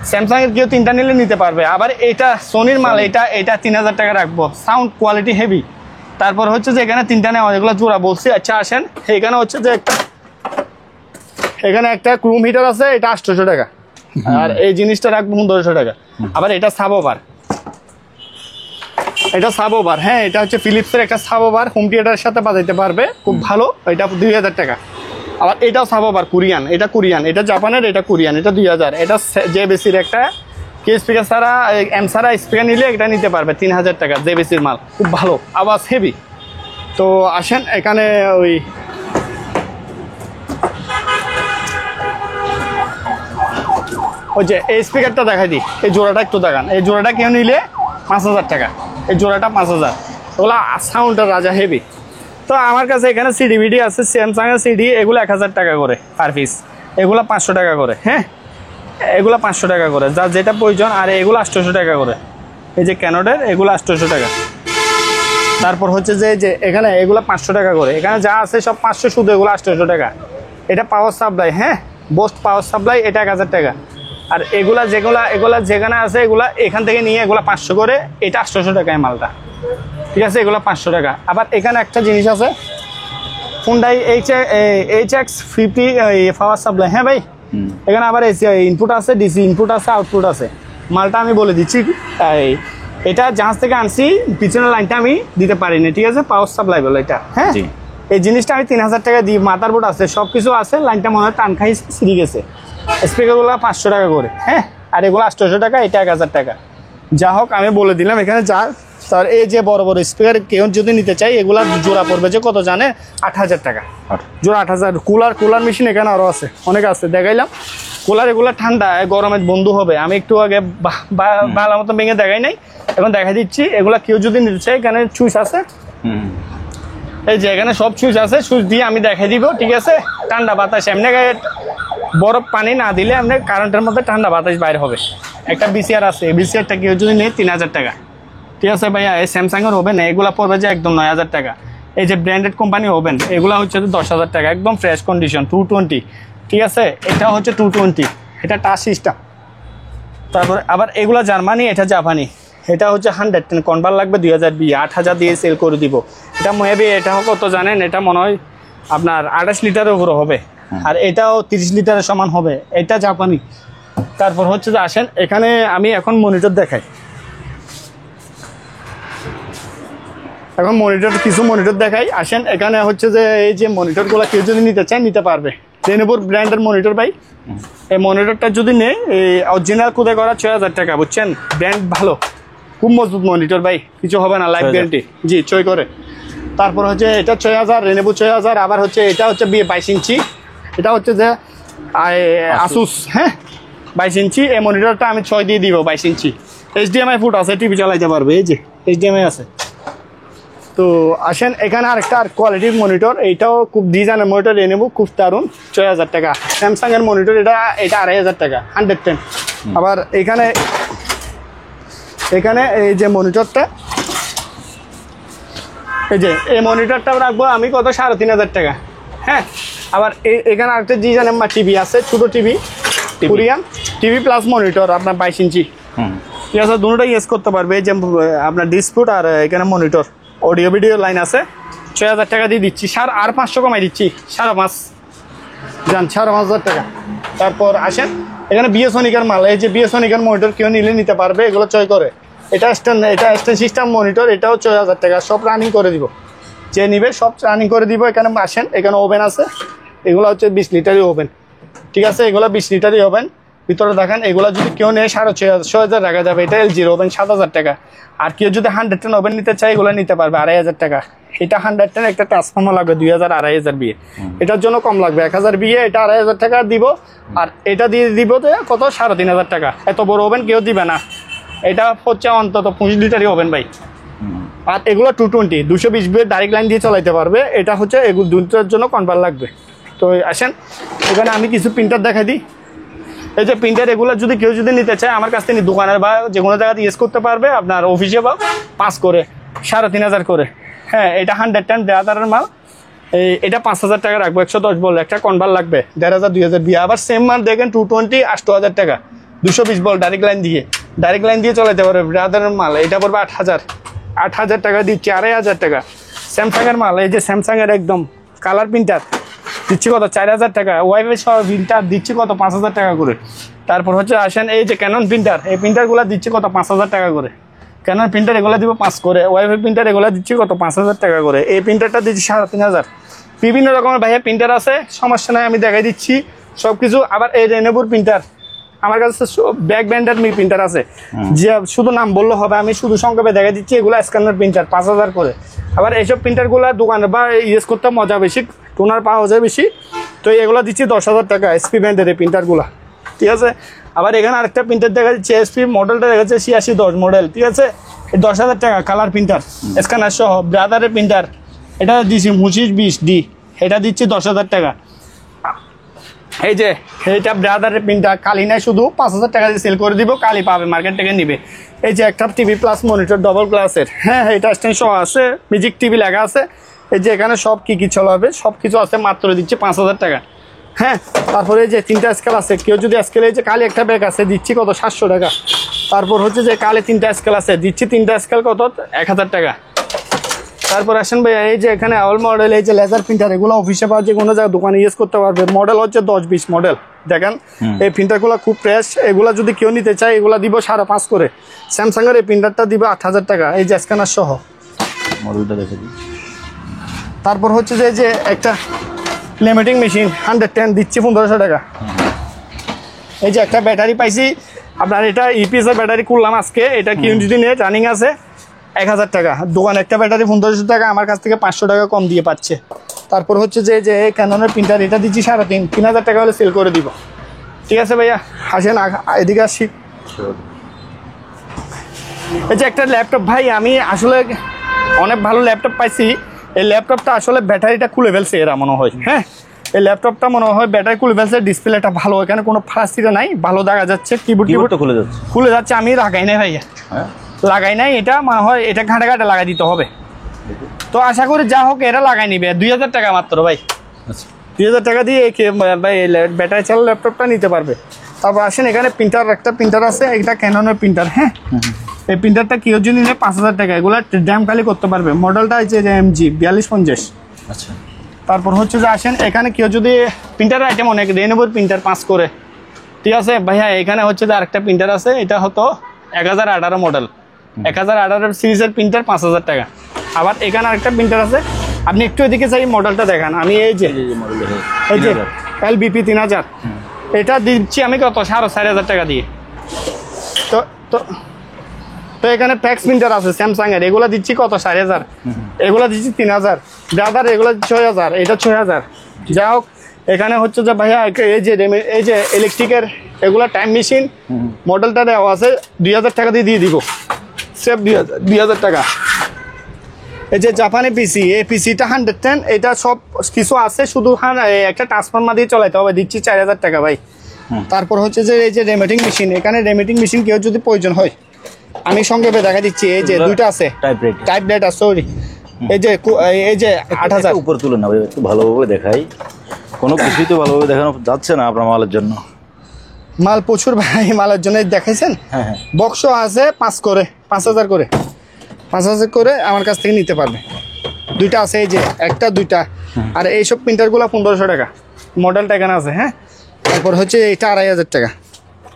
স্যামসাং এর কেউ 3টা নিলে নিতে পারবে। আবার এটা সোনির মাল, এটা 3000 টাকা রাখবো, সাউন্ড কোয়ালিটি হেভি। তারপর হচ্ছে যে এখানে 3টা নেওয়া, এগুলো জোড়া বলছি। আচ্ছা আসেন, এখানে হচ্ছে যে এখানে একটা ক্রুম হিটার আছে, এটা 800 টাকা। আর এই জিনিসটা রাখবো 1500 টাকা। আবার এটা সাবওভার, এটা সাবওভার, হ্যাঁ, এটা হচ্ছে ফিলিপসের একটা সাবওভার, হোম থিয়েটারের সাথে বাজাইতে পারবে, খুব ভালো। এটা 2000 টাকা। আবার এটাও সাবওভার, কোরিয়ান, এটা কোরিয়ান, এটা জাপানের, এটা কোরিয়ান, এটা 2000। এটা জেবিসির একটা কে স্পিকার ছাড়া, এম ছাড়া স্পিকার নিলে এটা নিতে পারবে 3000 টাকা, জেবিসির মাল, খুব ভালো, আওয়াজ হেভি। তো আসেন এখানে ওই যে এই স্পিকারটা দেখাই দিই, এই জোড়াটা একটু দেখান। এই জোড়াটা কেউ নিলে 5000 টাকা, এই জোড়াটা 5000। ওগুলো সাউন্ডটা রাজা হেভি। তো আমার কাছে এখানে সিডি ভিডি আছে, স্যামসাং এর সিডি, এগুলো 1000 টাকা করে পার পিস, এগুলো 500 টাকা করে, হ্যাঁ, এগুলো 500 টাকা করে, যার যেটা প্রয়োজন। আর এগুলো 800 টাকা করে, এই যে ক্যানোডের, এগুলো 800 টাকা। তারপর হচ্ছে যে এখানে এগুলো 500 টাকা করে, এখানে যা আছে সব 500, শুধু এগুলো 800 টাকা। এটা পাওয়ার সাপ্লাই, হ্যাঁ, বোস্ট পাওয়ার সাপ্লাই, এটা 1000 টাকা। আর এগুলা যেখানে আছে, এগুলা এখান থেকে নিয়ে এগুলা 500 করে, এটা 800 টাকায় মালটা, ঠিক আছে, এগুলো 500 টাকা। আবার এখানে একটা জিনিস আছে, হুন্ডাই HX50 পাওয়ার সাপ্লাই, হ্যাঁ ভাই, এখানে আবার ইনপুট আছে, ডিসি ইনপুট আছে, আউটপুট আছে। মালটা আমি বলে দিচ্ছি, এটা জাহাজ থেকে আনছি, পিছনের লাইনটা আমি দিতে পারিনি, ঠিক আছে, পাওয়ার সাপ্লাই বলে এটা, হ্যাঁ। এই জিনিসটা আমি 3000 টাকা দিই, মাদারবোর্ড আছে, সব কিছু আছে, লাইনটা মনে হয় টান খাই ছিঁড়ে গেছে। স্পিকারগুলো 500 টাকা করে, হ্যাঁ, আর এগুলো 800 টাকা, এটা 1000 টাকা। যা হোক, আমি বলে দিলাম এখানে যা। তার এই যে বড় বড় স্পিকার কেউ যদি নিতে চাই, এগুলা জোড়া পড়বে যে কত জানে, 8000 টাকা জোড়া, 8000। কুলার মেশিন এখানে আরও আছে, অনেক আছে, দেখাইলাম। কুলার এগুলো ঠান্ডা, গরমে বন্ধু হবে। আমি একটু আগে ভালো মতো ভেঙে দেখাই নাই, এখন দেখাই দিচ্ছি। এগুলা কেউ যদি নিতে চাই, এখানে সুইচ আছে, এই যে এখানে সব সুইচ আছে, সুইচ দিয়ে আমি দেখাই দিব, ঠিক আছে। ঠান্ডা বাতাস, এমনি বরফ পানি না দিলে আপনি কারেন্টের মধ্যে ঠান্ডা বাতাস বাইর হবে। একটা বিসিআর আছে, এই বিসিআরটা কেউ যদি নেই 3000 টাকা, ঠিক আছে ভাইয়া। এই স্যামসাংয়ের ওভেন, এগুলো পড়বে যে একদম 9000 টাকা। এই যে ব্র্যান্ডেড কোম্পানি ওভেন, এগুলো হচ্ছে 10,000 টাকা, একদম ফ্রেশ কন্ডিশন, 220, ঠিক আছে। এটা হচ্ছে 220, এটা টাচ সিস্টেম। তারপরে আবার এগুলো জার্মানি, এটা জাপানি, এটা হচ্ছে 110 কনভার্ট লাগবে 2020, 8000 দিয়ে সেল করে দিব। এটা মেবি এটা কত জানেন, এটা মনে হয় আপনার 28 লিটারের উপরে হবে, আর এটাও 30 লিটারের সমান হবে, এটা জাপানি। তারপর হচ্ছে যে আসেন এখানে আমি এখন মনিটর দেখাই, কিছু মনিটর দেখাই। আসেন এখানে হচ্ছে যে এই যে মনিটরগুলো কেউ যদি নিতে চায় নিতে পারবে, লেনোভোর ব্র্যান্ডের মনিটর ভাই। এই মনিটরটা যদি নেই অরিজিনাল কোথায় করা 6000 টাকা, বুঝছেন? ব্র্যান্ড ভালো, খুব মজবুত মনিটর ভাই, কিছু হবে না, লাইফ গ্যারান্টি। জি, চয় করে। তারপর হচ্ছে এটা 6000, লেনোভো 6000। আবার হচ্ছে এটা হচ্ছে 22 ইঞ্চি, এটা হচ্ছে যে আসুস, হ্যাঁ 22 ইঞ্চি। এই মনিটরটা আমি 6 দিয়ে দিব, 22 ইঞ্চি। HDMI ফুট আছে, টিভি চালাইতে পারবে, এই যে HDMI আছে। তো আসেন এখানে আরেকটা কোয়ালিটির মনিটর, এইটাও খুব ডিজাইনের মনিটর লেনোভো, খুব দারুণ, 6000 টাকা। স্যামসাং এর মনিটর, এটা 2500 টাকা, 110। আবার এখানে এই যে মনিটরটা, এই যে এই মনিটরটাও রাখবো আমি কত, 3500 টাকা। হ্যাঁ, আবার এখানে আরেকটা ডিজাইনের টিভি আছে, ছোট TV, Korean TV plus monitor, আপনার 22 ইঞ্চি। ঠিক আছে, দুটোটাই ইউজ করতে পারবে। এই যে আপনার ডিসপ্লে আর এখানে মনিটর, অডিও ভিডিও লাইন আছে। 6000 টাকা দিয়ে দিচ্ছি, আর 500 কমাই দিচ্ছি, 5.5 যান, 5.5 টাকা। তারপর আসেন এখানে বিএসওনিকের মাল, এই যে বিএসওনিকের মনিটর কেউ নিলে নিতে পারবে, এগুলো চয় করে। এটা স্ট্যান্ড সিস্টেম মনিটর, এটাও 6000 টাকা, সব রানিং করে দিব। যে নিবে সব রানিং করে দিব। এখানে আসেন, এখানে ওভেন আছে, এগুলো হচ্ছে 20 লিটারই ওভেন। ঠিক আছে, এগুলো 20 লিটারই ওভেন। ভিতরে দেখেন, এগুলো যদি কেউ নেয় 6,500 টাকা যাবে। এটা এলজির ওভেন, 7000 টাকা। আর কেউ যদি 110 ওভেন নিতে চায়, এগুলো নিতে পারবে 2500 টাকা। এটা 110 একটা ট্রান্সফর্মার লাগবে 2000-2500 বিয়ে, এটার জন্য কম লাগবে 1000 বিয়ে, এটা 2500 টাকা দিব। আর এটা দিয়ে দিব কত, 3500 টাকা। এত বড় ওভেন কেউ দিবে না। এটা হচ্ছে অন্তত 25 লিটারই ওভেন ভাই। আর এগুলো 220 220 বিয়ে ডাইরেক্ট লাইন দিয়ে চালাইতে পারবে। এটা হচ্ছে এগুলো দুটোর জন্য কনভার্ট লাগবে। তো আসেন এখানে আমি কিছু প্রিন্টার দেখাই দিই। এই যে প্রিন্টার, এগুলো যদি কেউ নিতে চায় আমার কাছ থেকে দোকানের বা যে কোনো জায়গাতে ইউজ করতে পারবে, আপনার অফিসে বা 5 করে 3500 করে। হ্যাঁ, এটা 110 ব্রাদারের মাল। এটা 5000 টাকা রাখবো, 110 বল একটা কনভার্ট লাগবে 1500-2000 বিয়ে। আবার সেম মাল দেখেন 220 8000 টাকা, 220 বল ডাইরেক্ট লাইন দিয়ে চলাইতে পারবে ব্রাদারের মাল। এটা পড়বে 8000 টাকা দিচ্ছি, 2500 টাকা। স্যামসাং এর মাল, এই যে স্যামসাং এর একদম কালার প্রিন্টার দিচ্ছি কত, 4000 টাকা। ওয়াইফাই সহ প্রিন্টার দিচ্ছি কত, 5000 টাকা করে। তারপর হচ্ছে আসেন এই যে ক্যানন প্রিন্টার, এই প্রিন্টারগুলো দিচ্ছি কত, 5000 টাকা করে। ক্যানন প্রিন্টার এগুলো দিব 5 করে। ওয়াইফাই প্রিন্টার এগুলো দিচ্ছি কত, 5000 টাকা করে। এই প্রিন্টারটা দিচ্ছি 3500। বিভিন্ন রকমের ভাইয়া প্রিন্টার আছে, সমস্যা নাই, আমি দেখাই দিচ্ছি সব কিছু। আবার এই লেনোভোর প্রিন্টার আমার কাছে ব্যাক ব্যান্ডার প্রিন্টার আছে, যে শুধু নাম বললে হবে, আমি শুধু সংক্ষেপে দেখাই দিচ্ছি। এগুলো স্ক্যানার প্রিন্টার 5000 করে। আবার এইসব প্রিন্টারগুলো দোকানে বা ইউজ করতে মজা বেশি, টোনার পাওয়া যায় বেশি। তো এগুলো দিচ্ছি 10,000 টাকা, এসপি ব্র্যান্ডের এই প্রিন্টারগুলো। ঠিক আছে, আবার এখানে আরেকটা প্রিন্টার দেখা যাচ্ছে, এসপি মডেলটা দেখা যাচ্ছে 8610 মডেল। ঠিক আছে, এই 10,000 টাকা কালার প্রিন্টার, স্ক্যানার সহ ব্রাদারের প্রিন্টার। এটা দিচ্ছি 2520D, এটা দিচ্ছি 10,000 টাকা। এই যে এইটা ব্রাদারের প্রিন্টার, কালি নাই, শুধু 5000 টাকা দিয়ে সেল করে দিব, কালি পাবে, মার্কেট থেকে নিবে। এই যে একটা টিভি প্লাস মনিটর ডবল গ্লাসের, হ্যাঁ এটা স্ট্যান্ড সহ আছে, মিউজিক টিভি লেখা আছে। এই যে এখানে সব কি চলাবে, সব কিছু আছে, মাত্র দিচ্ছি 5000 টাকা। হ্যাঁ, তারপরে এই যে 3টা স্কেল আছে, কেউ যদি স্কেলে, এই যে কালি একটা ব্যাগ আছে, দিচ্ছি কত, 700 টাকা। তারপর হচ্ছে যে কালি 3টা স্কেল আছে, দিচ্ছি 3টা স্কেল কত, 1000 টাকা। তারপর আসেন ভাই, এই যে এখানে অল মডেল, এই যে লেজার প্রিন্টার, এগুলো অফিসে বা যে কোনো জায়গায় দোকানে ইউজ করতে পারবে। মডেল হচ্ছে 10-20 মডেল। দেখেন এই প্রিন্টারগুলো খুব ফ্রেশ, এগুলো যদি কেউ নিতে চায় এগুলো দিব 5.5 করে। স্যামসাং এর এই প্রিন্টারটা দিব 8000 টাকা, এই যে স্ক্যানার সহ
মডেলটা দেখে দিই।
তারপর হচ্ছে যে একটা লেমিটিং মেশিন 110 দিচ্ছি 1500 টাকা। এই যে একটা ব্যাটারি পাইছি আপনার, এটা ইপিএস এর ব্যাটারি করলাম আজকে, এটা কেউ যদি নেয় রানিং আছে 1000 টাকা। দোকান একটা ব্যাটারি 1500 টাকা, আমার কাছ থেকে 500 টাকা কম দিয়ে পাচ্ছে। তারপর হচ্ছে যে ক্যাননের প্রিন্টার, এটা দিচ্ছি 3,500 টাকা হলে সেল করে দিব। ঠিক আছে ভাইয়া, আসেন এদিকে আসি। এই যে একটা ল্যাপটপ ভাই, আমি আসলে অনেক ভালো ল্যাপটপ পাইছি। এই ল্যাপটপটা আসলে ব্যাটারিটা খুলে ফেলছে এরা মনে হয়। হ্যাঁ, এই ল্যাপটপটা মনে হয় ব্যাটারি খুলে ফেলছে, ডিসপ্লেটা ভালো, এখানে কোনো ফাস্টিটা নাই, ভালো দেখা যাচ্ছে। কিবোর্ড খুলে যাচ্ছে, আমি লাগাই নাই ভাইয়া, লাগাই নাই। এটা মনে হয় এটা ঘাটে লাগাই দিতে হবে। তো আশা করি যা হোক এরা লাগাই নিবে। 2000 টাকা মাত্র ভাই, 2000 টাকা দিয়ে ভাই ব্যাটারি চালা ল্যাপটপটা নিতে পারবে। তারপর আসেন এখানে একটা প্রিন্টার আছে, এটা ক্যাননের প্রিন্টার। হ্যাঁ, এই প্রিন্টারটা কেউ যদি নিলে 5000 টাকা, এগুলো ড্যাম খালি করতে পারবে। মডেলটা হচ্ছে যে MG 4250।
আচ্ছা,
তারপর হচ্ছে যে আসেন এখানে কেউ যদি প্রিন্টারের আইটেম অনেক, লেনোভোর প্রিন্টার 5 করে। ঠিক আছে ভাইয়া, এখানে হচ্ছে যে আরেকটা প্রিন্টার আছে, এটা হতো 1018 মডেল, 1018 সিরিজের প্রিন্টার 5000 টাকা। আবার এখানে আরেকটা প্রিন্টার আছে, আপনি একটু এদিকে চাই মডেলটা দেখান। আমি এই যে LBP 3000 এটা দিচ্ছি আমি কত 4,500 টাকা দিয়ে। তো তো তো এখানে প্যাক্স প্রিন্টার আছে স্যামসাং এর, এগুলো দিচ্ছি কত 4,500, এগুলো দিচ্ছি 3,000 ব্রাদার, এগুলো 6,000, এটা 6,000। যাই হোক এখানে হচ্ছে যে ভাইয়া এই যে ইলেকট্রিকের এগুলো টাইম মেশিন মডেলটা দেওয়া আছে 2,000 টাকা দিয়ে দিব, সেফ 2,000 টাকা। এই যে জাপানি পিসি, এই পিসিটা 110, এটা সব কিছু আছে, শুধু একটা ট্রান্সফরমার দিয়ে চালাতে হবে, দিচ্ছি 4,000 টাকা ভাই। তারপর হচ্ছে যে এই যে রেমিটিং মেশিন, এখানে রেমিটিং মেশিন কেউ যদি প্রয়োজন হয় আমি সংক্ষেপে দেখা দিচ্ছি। এই যে দুইটা আছে টাইপ রেটার, সরি এই যে 8,000
উপর তুলে না একটু ভালোভাবে দেখাই, কোনো কিছুই তো ভালোভাবে দেখানো যাচ্ছে না আপনার মালের জন্য।
মাল প্রচুর ভাই, মালের জন্য দেখাইছেন।
হ্যাঁ হ্যাঁ,
বক্স আছে 5,000 করে 5,000 করে আমার কাছ থেকে নিতে পারবে। দুইটা আছে, এই যে একটা দুইটা। আর এইসব প্রিন্টারগুলো 1,500 টাকা, মডেলটা এখানে আছে। হ্যাঁ, তারপর হচ্ছে এটা 2,500 টাকা,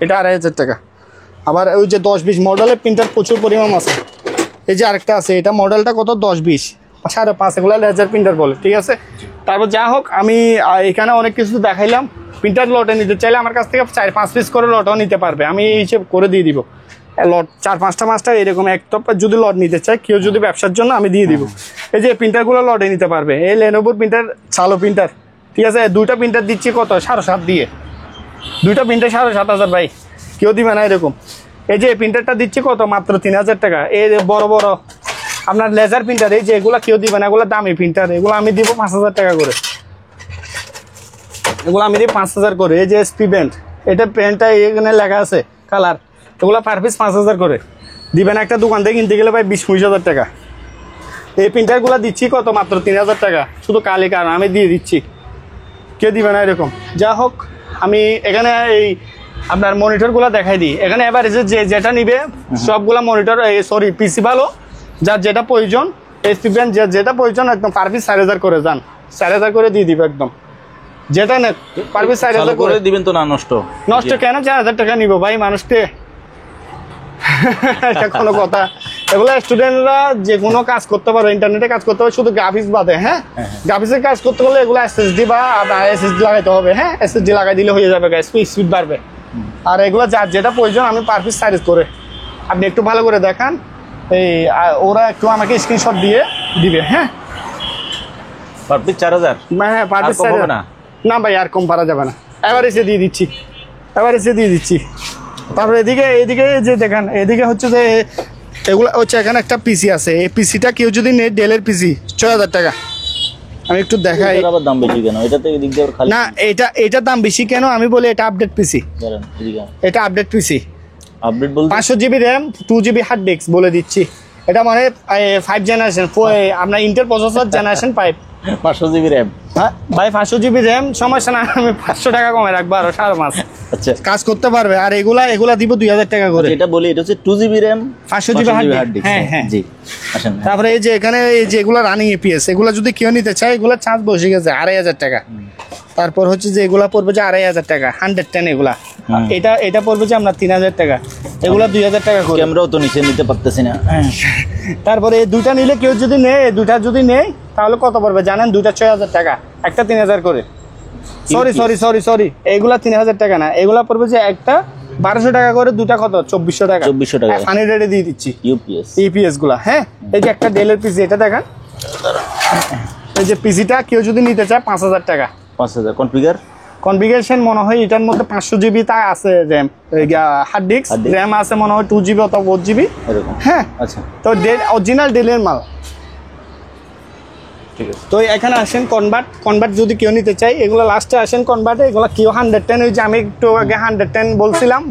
এটা 2,500 টাকা। আবার ওই যে 10-20 মডেলের প্রিন্টার প্রচুর পরিমাণ আছে। এই যে আরেকটা আছে, এটা মডেলটা কত 10-20, 5.5, এগুলো লেজার প্রিন্টার বলে, ঠিক আছে। তারপর যা হোক আমি এখানে অনেক কিছু দেখাইলাম। প্রিন্টার লটে নিতে চাইলে আমার কাছ থেকে 4-5 পিস করে লটও নিতে পারবে, আমি এই হিসেব করে দিয়ে দিব। লট 4-5টা এরকম একটা যদি লট নিতে চায় কেউ, যদি ব্যবসার জন্য আমি দিয়ে দিব। এই যে প্রিন্টারগুলো লটে নিতে পারবে, এই লেনোভোর প্রিন্টার চালো প্রিন্টার, ঠিক আছে। দুইটা প্রিন্টার দিচ্ছি কত 7,500 দিয়ে, দুইটা প্রিন্টার 7,500 ভাই, কেউ দিবে না এরকম। এই যে প্রিন্টারটা দিচ্ছি কত মাত্র 3,000 টাকা। এই বড় বড় আপনার লেজার প্রিন্টার, এই যে এগুলো কেউ দিবে না, এগুলো দামি প্রিন্টার, এগুলো আমি দিব 5,000 টাকা করে, এগুলো আমি দিই 5,000 করে। এই যে SP ব্যান্ড, এটা প্যান্টটা এখানে লেখা আছে কালার, এগুলো পার পিস 5,000 করে দিবেন। একটা দোকান থেকে কিনতে গেলে ভাই 20-25,000 টাকা। এই প্রিন্টারগুলো দিচ্ছি কত মাত্র 3,000 টাকা, শুধু কালি কারণ আমি দিয়ে দিচ্ছি, কেউ দিবে না এরকম। যা হোক আমি এখানে এই আপনার মনিটরগুলো দেখাই দিই। এখানে এবার যেটা নিবে সবগুলা মনিটর, সরি পিসি ভালো, যার যেটা প্রয়োজন, SP ব্যান্ড যেটা প্রয়োজন একদম পার পিস 4,000 করে যান, 4,000 করে দিয়ে দিবে একদম। যেটা না পার পিস 4,000 করে
দিবেন তো না, নষ্ট
কেন 4,000 টাকা নিব ভাই মানুষকে, এটা কোনো কথা। এগুলো স্টুডেন্টরা যে কোনো কাজ করতে পারবে, ইন্টারনেটে কাজ করতে পারবে, শুধু গ্রাফিক্স বাদে। হ্যাঁ, গ্রাফিক্সের কাজ করতে হলে এগুলো SSD বা SSD লাগাইতে হবে। হ্যাঁ, SSD লাগাই দিলে হয়ে যাবে, স্পিড বাড়বে। আর এগুলো যার যেটা প্রয়োজন আমি পার পিস 4,000 করে, আপনি একটু ভালো করে দেখান, এই ওরা একটু আমাকে স্ক্রিনশট দিয়ে দিবে। হ্যাঁ,
পার পিস 4,000।
হ্যাঁ পার পিস 4,000 না ভাই, আর কম পারা যাবে না, এভারেজে দিয়ে দিচ্ছি। তারপরে এদিকে যে দেখেন, এদিকে হচ্ছে যে এগুলো হচ্ছে, এখানে একটা পিসি আছে, এই পিসিটা কেউ যদি নেয় ডেলের পিসি 6,000 টাকা। আমি একটু দেখাই,
আবার দাম বেশি কেন? এটাতে এদিক দিয়ে খালি
না, এটা দাম বেশি কেন আমি বলি, এটা আপডেট পিসি, এটা আপডেট পিসি।
আপডেট বলতে
500 GB RAM 2 GB hard disk বলে দিচ্ছি। এটা মানে 5 জেনারেশন, আপনার Intel processor generation 5,
500 GB RAM.
হ্যাঁ ভাই 500 GB র্যাম, সমস্যা না, আমি 500 টাকা কমে রাখবো আরো 4 মাস।
আচ্ছা,
কাজ করতে পারবে। আর এগুলা দিব 2,000 টাকা করে।
এটা বলি, এটা হচ্ছে 2 GB RAM
500 GB hard disk. হ্যাঁ হ্যাঁ
জি, আসেন।
তারপরে এই যে এখানে এই যে এগুলা রানিং APS, এগুলা যদি কেউ নিতে চায় এগুলা চার্জ বসে গেছে 2,500 টাকা। তারপর হচ্ছে যে এগুলা পড়বে যে 2,500 টাকা, 110 এগুলা। এটা পড়বে যে আপনার 3,000 টাকা, এগুলা 2,000 টাকা করে।
ক্যামেরাও তো নিচে নিতে পারতেছি না।
তারপরে এই দুইটা নিলে কেউ যদি নেয়, দুইটা যদি নেয় তাহলে কত পড়বে জানেন? দুইটা 6,000 টাকা, একটা 3,000 করে। সরি, এগুলা 3,000 টাকা না, এগুলা পড়বে যে একটা 1,200 টাকা করে, দুটা কত 2,400 টাকা।
2,400 টাকা
ফানি রেটে দিয়ে দিচ্ছি
ইউপিএস
গুলা। হ্যাঁ, এই যে একটা ডেলের পিসি, এটা দেখেন, এই যে পিসিটা কেউ যদি নিতে চায় 5,000 টাকা।
5,000
কনফিগারেশন মনে হয় এটার মধ্যে 500 GB তা আছে র্যাম, হার্ড ডিস্ক র্যাম আছে মনে হয় 2 GB অথবা 4 GB এরকম। হ্যাঁ, আচ্ছা, তো অরিজিনাল ডেলের মাল। ঠিক আছে, তো এখানে আসেন কনভার্ট যদি কেউ নিতে চাই, এগুলো লাস্টে আসেন কনভার্টে, এগুলো কেউ 110, ওই যে আমি একটু আগে 110 বলছিলাম,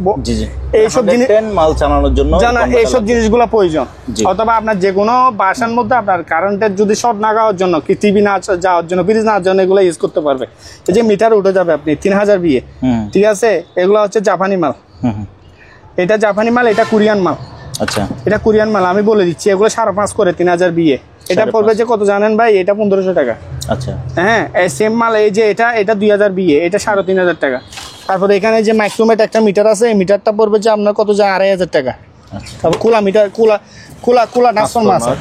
এইসব জিনিস
মাল চালানোর জন্য
এইসব জিনিসগুলো প্রয়োজন। অথবা আপনার যে কোনো বাসার মধ্যে আপনার কারেন্টের যদি শর্ট না যাওয়ার জন্য, কি টিভি না যাওয়ার জন্য, ফ্রিজ না যাওয়ার জন্য এগুলো ইউজ করতে পারবে। এই যে মিটার উঠে যাবে আপনি 3,000 বিয়ে, ঠিক আছে, এগুলো হচ্ছে জাপানি মাল। এটা জাপানি মাল, এটা কোরিয়ান মাল।
আচ্ছা,
এটা কোরিয়ান মাল, আমি বলে দিচ্ছি, এগুলো 5.5 করে 3,000 বিয়ে। এটা পড়বে যে কত জানেন ভাই? এটা 1,500 টাকা। আচ্ছা, হ্যাঁ, সেম মাল। এই যে এটা 2,000 বিয়ে, এটা 3,500 টাকা। তারপরে এখানে যে মাইক্রোমেট একটা মিটার আছে, এই মিটারটা পড়বে যে আপনার কত, যা 2,500 টাকা। তারপর কুলা মিটার, কুলা ট্রান্সফরমার আছে,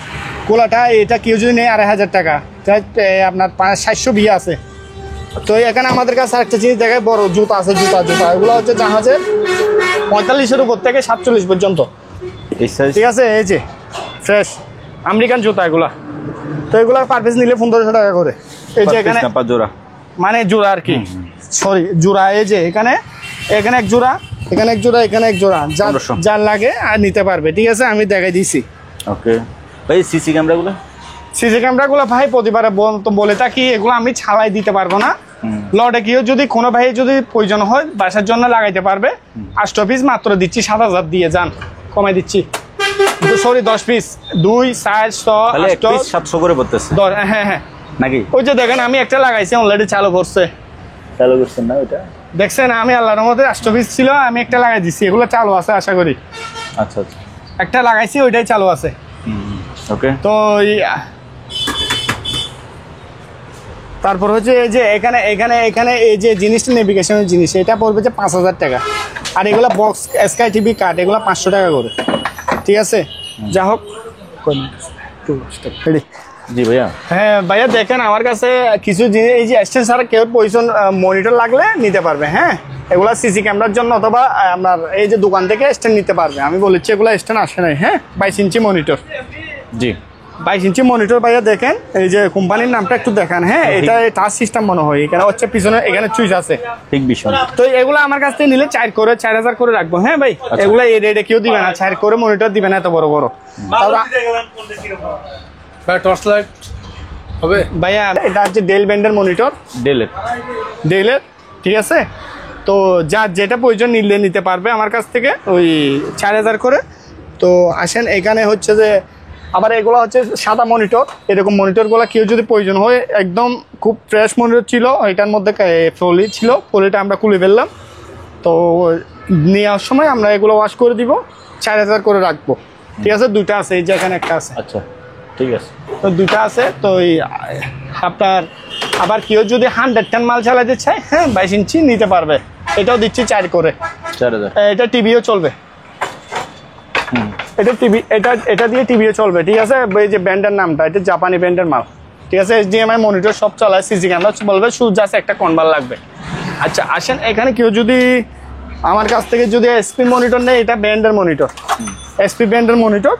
কুলাটা এটা কেউ যদি নেই 2,500 টাকা। আপনার 700 বিয়ে আছে, তো এখানে আমাদের কাছে একটা জিনিস দেখায়, বড় জুতা আছে, জুতা এগুলো হচ্ছে জাহাজের 45-এর উপর থেকে 47 পর্যন্ত।
এই সাইজ
ঠিক আছে, এই যে ফ্রেশ আমেরিকান জুতা এগুলা। তো এগুলা পার পিস নিলে 1500 টাকা করে। এই যে এখানে
জোড়া,
মানে জোড়া আর কি, সরি জোড়া। এই যে এখানে এক জোড়া, এখানে এক জোড়া, এখানে এক জোড়া, যার লাগে আর নিতে পারবে। ঠিক আছে, আমি দেখাই দিছি।
ওকে ভাই, সিসি ক্যামেরাগুলো
ভাই প্রতিবারে বলে থাকি, এগুলো আমি ছাড়াই দিতে পারবো না। লটে কেউ যদি কোনো ভাই যদি প্রয়োজন হয় বাসার জন্য লাগাইতে পারবে। 8 পিস মাত্র দিচ্ছি 7000 দিয়ে, যান কমাই দিচ্ছি। সরি 10 পিস, 2 4 6
700 করে পড়তেছে।
হ্যাঁ
নাকি?
ওই যে দেখেন আমি একটা লাগাইছি, অলরেডি চালু করছেন
না ওইটা?
দেখছেন, আমি আল্লাহর রহমতে 8 পিস ছিল, আমি একটা লাগাই দিচ্ছি, এগুলো চালু আছে আশা করি।
আচ্ছা,
একটা লাগাইছি, ওইটাই চালু আছে।
ওকে।
তো তারপর হচ্ছে এই যে এখানে এই যে জিনিসটা নেভিগেশনের জিনিস, এটা পড়বে যে 5000 টাকা। আর এগুলো বক্স স্কাই টিভি কার্ড, এগুলো 500 টাকা করে। ঠিক আছে, যা হোক।
জি ভাইয়া।
হ্যাঁ ভাইয়া, দেখেন আমার কাছে কিছু জিনিস, এই যে স্ট্যান্ড ছাড়া কেউ পজিশন মনিটর লাগলে নিতে পারবে। হ্যাঁ, এগুলা সিসি ক্যামেরার জন্য, অথবা আপনার এই যে দোকান থেকে স্ট্যান্ড নিতে পারবে। আমি বলেছি এগুলো স্ট্যান্ড আসে নাই। হ্যাঁ, 22 ইঞ্চি মনিটর।
জি,
22 ইঞ্চি মনিটর ভাইয়া। দেখেন এই যে কোম্পানির নামটা একটু দেখান। হ্যাঁ, এটা টাচ সিস্টেম মনে হয়। এখানে হচ্ছে পিছনে এখানে সুইচ আছে।
ঠিক বিষয়।
তো এগুলো আমার কাছ থেকে নিলে 4000 করে রাখবো। হ্যাঁ ভাই, এগুলো এই রেটে কেউ দিবে না, 4 করে মনিটর দিবে না এত বড় বড়।
টর্চ লাইট হবে
ভাইয়া, এটা হচ্ছে ডেল ব্র্যান্ডের মনিটর, ডেলের। ঠিক আছে, তো যার যেটা প্রয়োজন নিতে পারবে আমার কাছ থেকে, ওই 4000 করে। তো আসেন, এখানে হচ্ছে যে আবার এগুলো হচ্ছে সাদা মনিটর। এরকম মনিটরগুলো কেউ যদি প্রয়োজন হয়, একদম খুব ফ্রেশ মনিটর ছিল, এটার মধ্যে ফলি ছিল, ফলিটা আমরা খুলে ফেললাম। তো নেওয়ার সময় আমরা এগুলো ওয়াশ করে দিব, 4000 করে রাখবো। ঠিক আছে, দুইটা আছে, এই যে এখানে একটা আছে।
আচ্ছা, ঠিক আছে।
তো দুইটা আছে। তো আপনার আবার কেউ যদি 110 মাল চালাতে চায়, হ্যাঁ 22 ইঞ্চি নিতে পারবে। এটাও দিচ্ছি 4 করে।
4000।
এটা টিভিও চলবে। এটা দিয়ে টিভিও চলবে। ঠিক আছে, এই যে ব্র্যান্ডের নামটা, এটা জাপানি ব্র্যান্ডের মাল। ঠিক আছে, HDMI মনিটর সব চলায়, সিসি ক্যামেরা বলবে, শুধু আছে একটা কনভার লাগবে। আচ্ছা আসেন, এখানে কেউ যদি আমার কাছ থেকে যদি SP মনিটর নেই, এটা ব্র্যান্ডের মনিটর, SP ব্র্যান্ডের মনিটর।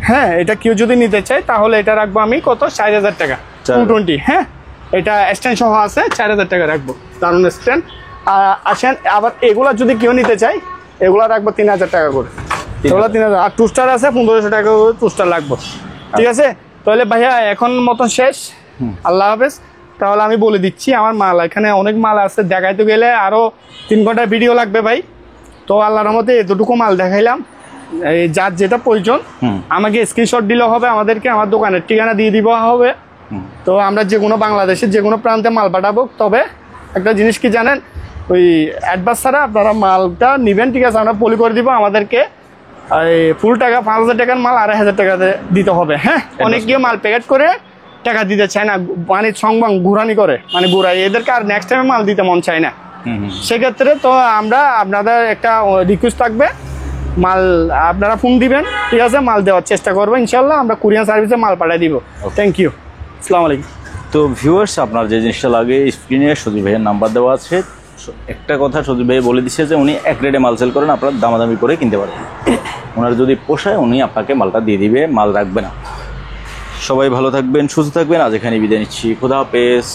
হ্যাঁ, এটা কেউ যদি নিতে চায় তাহলে এটা রাখবো আমি কত, 4000 টাকা, 220। হ্যাঁ, এটা স্ট্যান্ড সহ আছে, 4000 টাকা রাখবো, দারুণ স্ট্যান্ড। আসেন, আবার এগুলা যদি কেউ নিতে চায়, এগুলা রাখবো 3000 টাকা করে। এগুলো 3000। আর টুস্টার আছে 1500 টাকা করে, টুস্টার লাগবো। ঠিক আছে, তাহলে ভাইয়া এখন মতন শেষ। আল্লাহ হাফেজ। তাহলে আমি বলে দিচ্ছি আমার মাল, এখানে অনেক মাল আছে, দেখাইতে গেলে আরো 3 ঘন্টার ভিডিও লাগবে ভাই। তো আল্লাহর রহমতে এতটুকু মাল দেখাইলাম। এই যার যেটা প্রয়োজন আমাকে স্ক্রিনশট দিলেও হবে, আমাদেরকে আমার দোকানের ঠিকানা দিয়ে দিব হবে। তো আমরা যে কোনো বাংলাদেশের যে কোনো প্রান্তে মাল পাঠাবো। তবে একটা জিনিস কি জানেন, ওই অ্যাডভান্স ছাড়া আপনারা মালটা নেবেন। ঠিক আছে, আমরা পলি করে দিব। আমাদেরকে ফুল টাকা 5000 টাকার মাল 2500 টাকাতে দিতে হবে। হ্যাঁ, অনেক গিয়ে মাল প্যাকেট করে টাকা দিতে চায় না, মানে সংবাদ ঘুরানি করে, মানে ঘুরাই, এদেরকে আর নেক্সট টাইমে মাল দিতে মন চায় না। সেক্ষেত্রে তো আমরা আপনাদের একটা রিকোয়েস্ট থাকবে, মাল আপনারা ফোন দিবেন। ঠিক আছে, মাল দেওয়ার চেষ্টা করবো ইনশাল্লাহ। আমরা কুরিয়ার সার্ভিসে মাল পাঠিয়ে দিব। থ্যাংক ইউ, আসসালামু আলাইকুম।
তো ভিউয়ার্স, আপনার যে জিনিসটা লাগে স্ক্রিনে সজীব ভাইয়ের নাম্বার দেওয়া আছে। একটা কথা সজীব ভাই বলে দিচ্ছে যে উনি এক রেটে মাল সেল করেন, আপনারা দামাদামি করে কিনতে পারবেন। ওনার যদি পোষায় উনি আপনাকে মালটা দিয়ে দিবে, মাল রাখবে না। সবাই ভালো থাকবেন, সুস্থ থাকবেন। আজ এখানে বিদায় নিচ্ছি। খোদা হাফেজ।